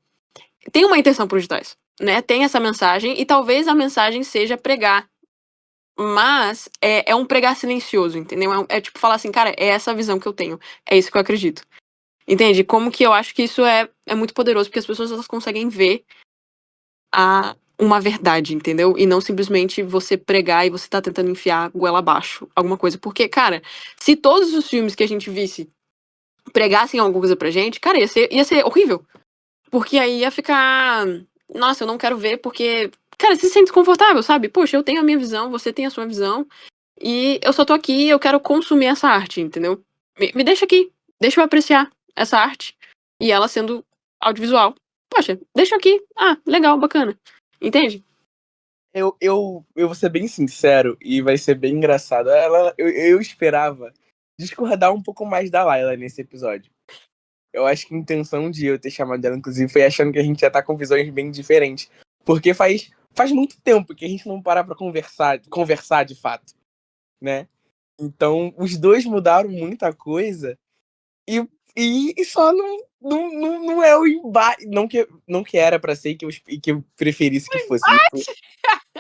tem uma intenção por detrás, né? Tem essa mensagem e talvez a mensagem seja pregar. Mas é um pregar silencioso, entendeu? É tipo falar assim, cara, é essa a visão que eu tenho. É isso que eu acredito. Entende? Como que eu acho que isso é muito poderoso, porque as pessoas elas conseguem ver uma verdade, entendeu? E não simplesmente você pregar e você tá tentando enfiar goela abaixo alguma coisa. Porque, cara, se todos os filmes que a gente visse pregassem alguma coisa pra gente, cara, ia ser horrível. Porque aí ia ficar. Nossa, eu não quero ver porque. Cara, você se sente desconfortável, sabe? Poxa, eu tenho a minha visão, você tem a sua visão. E eu só tô aqui e eu quero consumir essa arte, entendeu? Me deixa aqui. Deixa eu apreciar essa arte. E ela sendo audiovisual. Poxa, deixa aqui. Ah, legal, bacana. Entende? Eu vou ser bem sincero e vai ser bem engraçado. Eu esperava discordar um pouco mais da Layla nesse episódio. Eu acho que a intenção de eu ter chamado ela, inclusive, foi achando que a gente já tá com visões bem diferentes. Porque faz muito tempo que a gente não para pra conversar de fato, né? Então, os dois mudaram muita coisa e, e só não é o embate. Não que era pra ser que eu preferisse que fosse.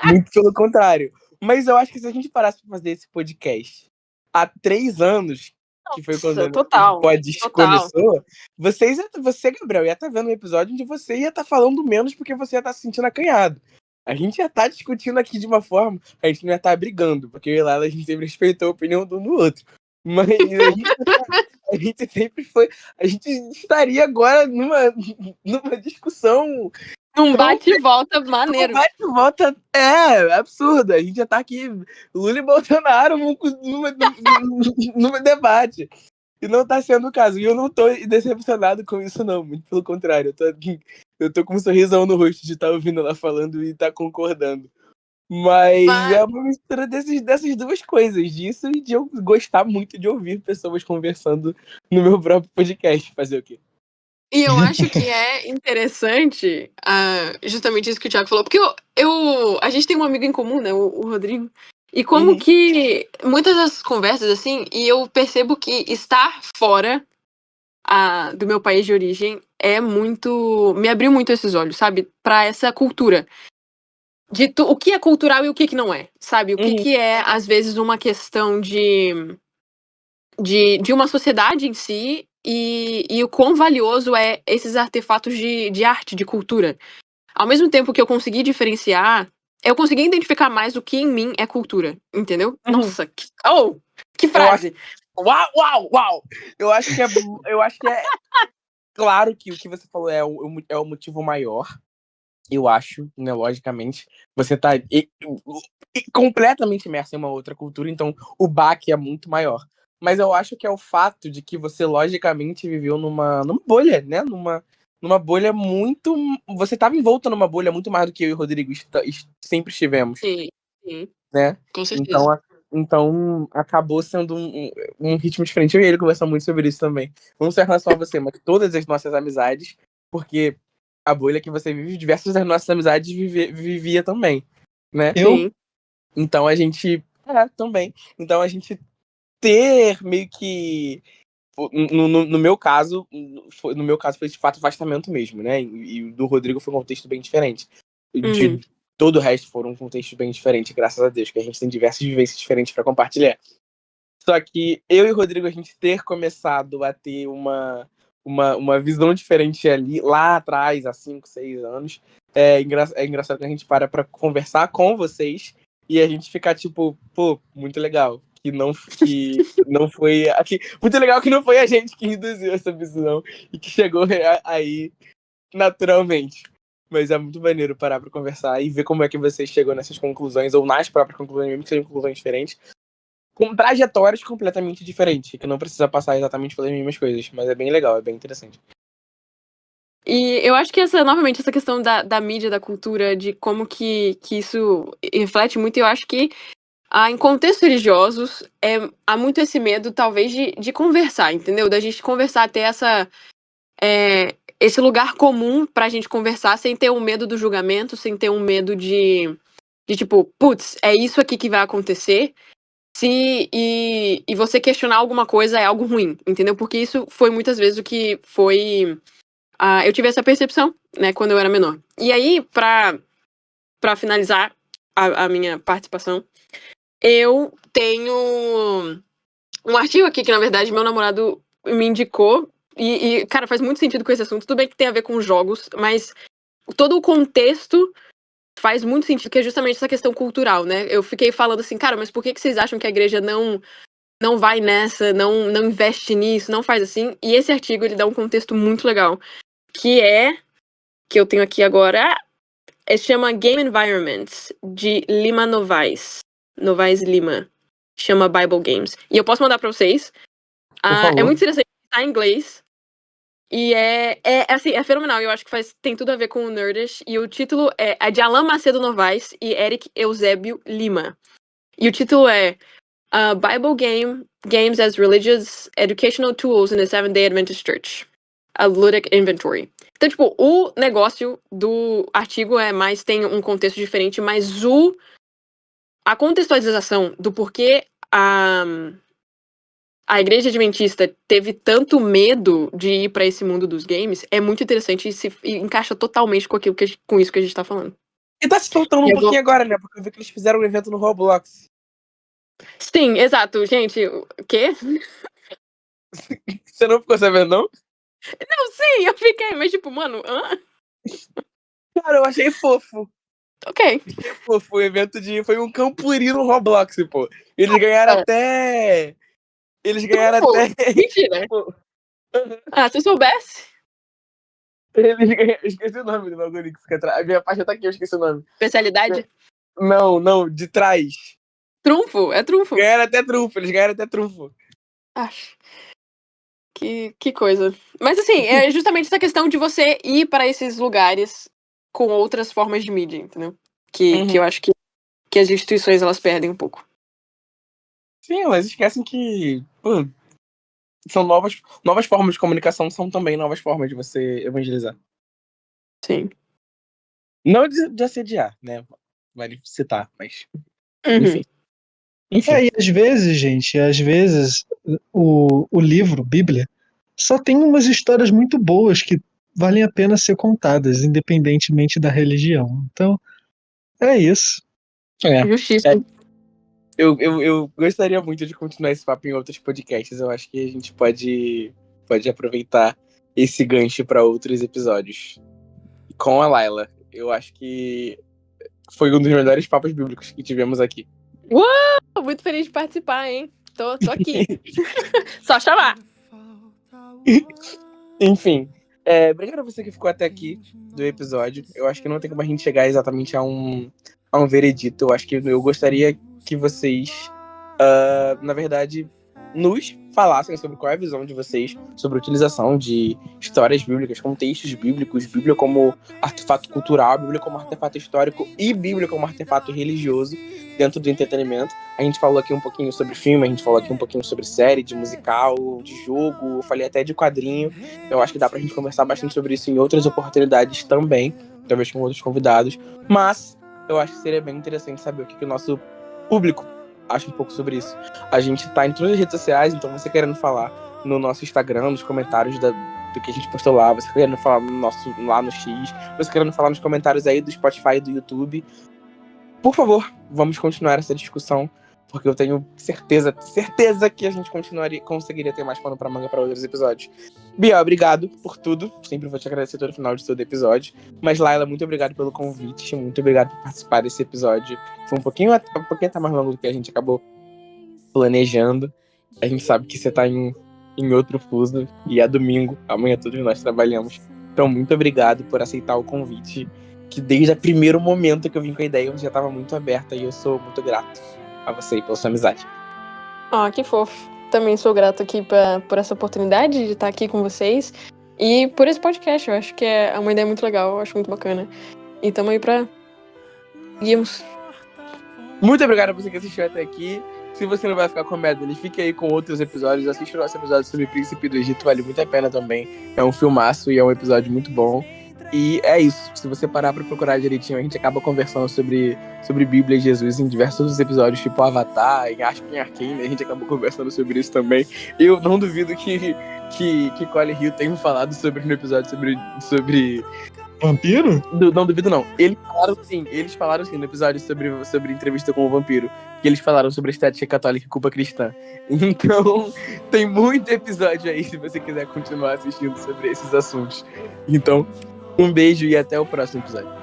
Muito pelo contrário. Mas eu acho que se a gente parasse pra fazer esse podcast há 3 anos, que foi quando Nossa, o total. pod Total. começou, você, Gabriel, ia estar vendo um episódio onde você ia estar falando menos porque você ia estar se sentindo acanhado. A gente ia estar discutindo aqui de uma forma, a gente não ia estar brigando, porque eu e Lala, a gente sempre respeitou a opinião do um do outro. Mas a gente sempre foi. A gente estaria agora numa discussão. Um Tão bate e volta maneiro. Bate e volta é absurdo. A gente já tá aqui, Lula e Bolsonaro, num debate. E não tá sendo o caso. E eu não tô decepcionado com isso, não. Muito pelo contrário. Eu tô com um sorrisão no rosto de estar ouvindo ela falando e tá concordando. Mas é uma mistura dessas duas coisas, disso e de eu gostar muito de ouvir pessoas conversando no meu próprio podcast. Fazer o quê? E eu acho que é interessante justamente isso que o Thiago falou, porque a gente tem um amigo em comum, né, o Rodrigo, e como que muitas das conversas, assim, e eu percebo que estar fora do meu país de origem me abriu muito esses olhos, sabe, pra essa cultura. O que é cultural e o que não é, sabe? O que é, às vezes, uma questão de uma sociedade em si e o quão valioso é esses artefatos de arte, de cultura. Ao mesmo tempo que eu consegui diferenciar, eu consegui identificar mais o que em mim é cultura, entendeu? Nossa, que frase! Uau! Eu acho que é claro que o que você falou é o motivo maior. Eu acho, né, logicamente. Você tá completamente imerso em uma outra cultura, então o baque é muito maior. Mas eu acho que é o fato de que você, logicamente, viveu numa bolha, né? Numa bolha muito. Você estava envolto numa bolha muito mais do que eu e o Rodrigo sempre estivemos, Sim, sim, né? com certeza. Então acabou sendo um ritmo diferente. Eu e ele conversamos muito sobre isso também. Não só em relação a você, mas todas as nossas amizades, porque a bolha que você vive, diversas das nossas amizades vivia também, né? Eu? Então a gente. Também. Então a gente ter meio que. No meu caso, foi de fato afastamento mesmo, né? E do Rodrigo foi um contexto bem diferente. todo o resto foram contextos bem diferentes, graças a Deus, que a gente tem diversas vivências diferentes para compartilhar. Só que eu e o Rodrigo, a gente ter começado a ter uma visão diferente ali, lá atrás, há 5, 6 anos, é engraçado que a gente para conversar com vocês e a gente ficar tipo, pô, muito legal. Que não foi. Muito legal que não foi a gente que reduziu essa visão e que chegou aí naturalmente. Mas é muito maneiro parar pra conversar e ver como é que você chegou nessas conclusões, ou nas próprias conclusões, mesmo que sejam conclusões diferentes, com trajetórias completamente diferentes, que não precisa passar exatamente pelas mesmas coisas. Mas é bem legal, é bem interessante. E eu acho que novamente, essa questão da mídia, da cultura, de como que isso reflete muito, eu acho que em contextos religiosos há muito esse medo, talvez, de conversar, entendeu? Da gente conversar, ter esse lugar comum pra gente conversar sem ter um medo do julgamento, sem ter um medo de tipo, putz, é isso aqui que vai acontecer. E você questionar alguma coisa é algo ruim, entendeu? Porque isso foi muitas vezes o que foi. Eu tive essa percepção, né, quando eu era menor. E aí, pra finalizar a minha participação, eu tenho um artigo aqui que, na verdade, meu namorado me indicou. E, cara, faz muito sentido com esse assunto. Tudo bem que tem a ver com jogos, mas todo o contexto faz muito sentido, que é justamente essa questão cultural, né? Eu fiquei falando assim, cara, mas por que vocês acham que a igreja não vai nessa, não investe nisso, não faz assim? E esse artigo, ele dá um contexto muito legal, que eu tenho aqui agora, chama Game Environments, de Lima Novaes Lima, chama Bible Games. E eu posso mandar pra vocês. É muito interessante, tá em inglês. E assim, é fenomenal. Eu acho que tem tudo a ver com o Nerdish. E o título é de Alan Macedo Novaes e Eric Eusébio Lima. E o título é Bible Games as Religious Educational Tools in the Seventh-day Adventist Church. A Ludic Inventory. Então, tipo, o negócio do artigo tem um contexto diferente, mas a contextualização do porquê a igreja adventista teve tanto medo de ir pra esse mundo dos games é muito interessante e encaixa totalmente com isso que a gente tá falando. E tá se soltando um pouquinho agora, né? Porque eu vi que eles fizeram um evento no Roblox. Sim, exato. Gente, o quê? Você não ficou sabendo, não? Não, sim, eu fiquei, mas tipo, mano, Cara, eu achei fofo. ok. Achei fofo. O evento foi um Campuri no Roblox, pô. Eles ganharam até... Eles ganharam até... Mentira. Se eu soubesse. Eles ganharam... Esqueci o nome do bagulho que fica atrás. A minha página tá aqui, eu esqueci o nome. Especialidade? Não, de trás. Trunfo, é trunfo. Ganharam até trunfo. Acho. Que coisa. Mas assim, é justamente essa questão de você ir para esses lugares com outras formas de mídia, entendeu? Que eu acho que as instituições, elas perdem um pouco. Sim, elas esquecem que são novas formas de comunicação, são também novas formas de você evangelizar. Sim. Não de assediar, né? Vale citar, mas... Enfim. E às vezes, o livro, Bíblia, só tem umas histórias muito boas que valem a pena ser contadas, independentemente da religião. Então, é isso. Justiça. Eu gostaria muito de continuar esse papo em outros podcasts. Eu acho que a gente pode aproveitar esse gancho para outros episódios. Com a Laila. Eu acho que foi um dos melhores papos bíblicos que tivemos aqui. Uau! Muito feliz de participar, hein? Tô aqui. Só chamar. Enfim. Obrigado a você que ficou até aqui do episódio. Eu acho que não tem como a gente chegar exatamente a um veredito. Eu acho que eu gostaria que vocês, na verdade, nos falassem sobre qual é a visão de vocês sobre a utilização de histórias bíblicas, contextos bíblicos, Bíblia como artefato cultural, Bíblia como artefato histórico e Bíblia como artefato religioso dentro do entretenimento. A gente falou aqui um pouquinho sobre filme, a gente falou aqui um pouquinho sobre série, de musical, de jogo, eu falei até de quadrinho. Eu acho que dá pra gente conversar bastante sobre isso em outras oportunidades também, talvez com outros convidados, mas eu acho que seria bem interessante saber o que o nosso público acha um pouco sobre isso. A gente tá em todas as redes sociais, então você querendo falar no nosso Instagram, nos comentários do que a gente postou lá, você querendo falar lá no X, você querendo falar nos comentários aí do Spotify e do YouTube, por favor, vamos continuar essa discussão, porque eu tenho certeza que a gente conseguiria ter mais pano pra manga para outros episódios. Bia, obrigado por tudo. Sempre vou te agradecer todo final de todo episódio. Mas, Laila, muito obrigado pelo convite. Muito obrigado por participar desse episódio. Foi um pouquinho até mais longo do que a gente acabou planejando. A gente sabe que você tá em outro fuso. E é domingo. Amanhã todos nós trabalhamos. Então, muito obrigado por aceitar o convite. Que desde o primeiro momento que eu vim com a ideia, eu já estava muito aberta. E eu sou muito grato a você e pela sua amizade. Que fofo. Também sou grato aqui por essa oportunidade de estar aqui com vocês. E por esse podcast. Eu acho que é uma ideia muito legal. Eu acho muito bacana. E tamo aí pra... Seguimos. Muito obrigado a você que assistiu até aqui. Se você não vai ficar com medo, fique aí com outros episódios. Assiste o nosso episódio sobre o Príncipe do Egito. Vale muito a pena também. É um filmaço e é um episódio muito bom. E é isso. Se você parar pra procurar direitinho, a gente acaba conversando sobre Bíblia e Jesus em diversos episódios, tipo Avatar, em Arcane, a gente acabou conversando sobre isso também. Eu não duvido que Colin Hill tenha falado no episódio sobre Vampiro? Não duvido, não. Eles falaram sim no episódio sobre entrevista com o vampiro. Que eles falaram sobre a estética católica e culpa cristã. Então, tem muito episódio aí se você quiser continuar assistindo sobre esses assuntos. Então, um beijo e até o próximo episódio.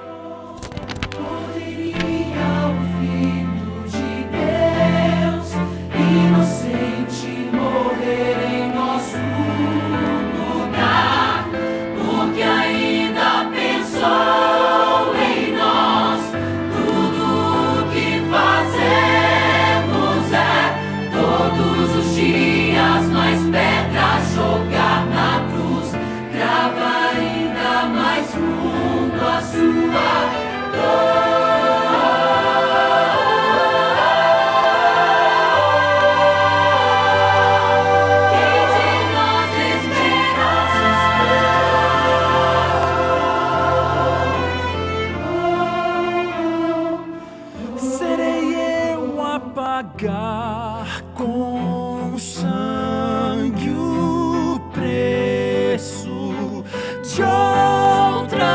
Pagar com sangue o preço de outra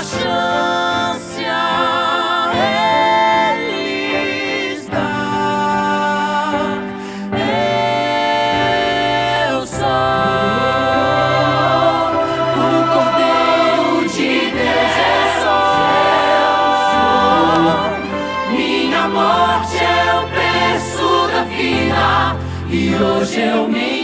chance a eles dar. Eu sou o Cordeiro de Deus, minha morte é o preço da vida, e hoje eu me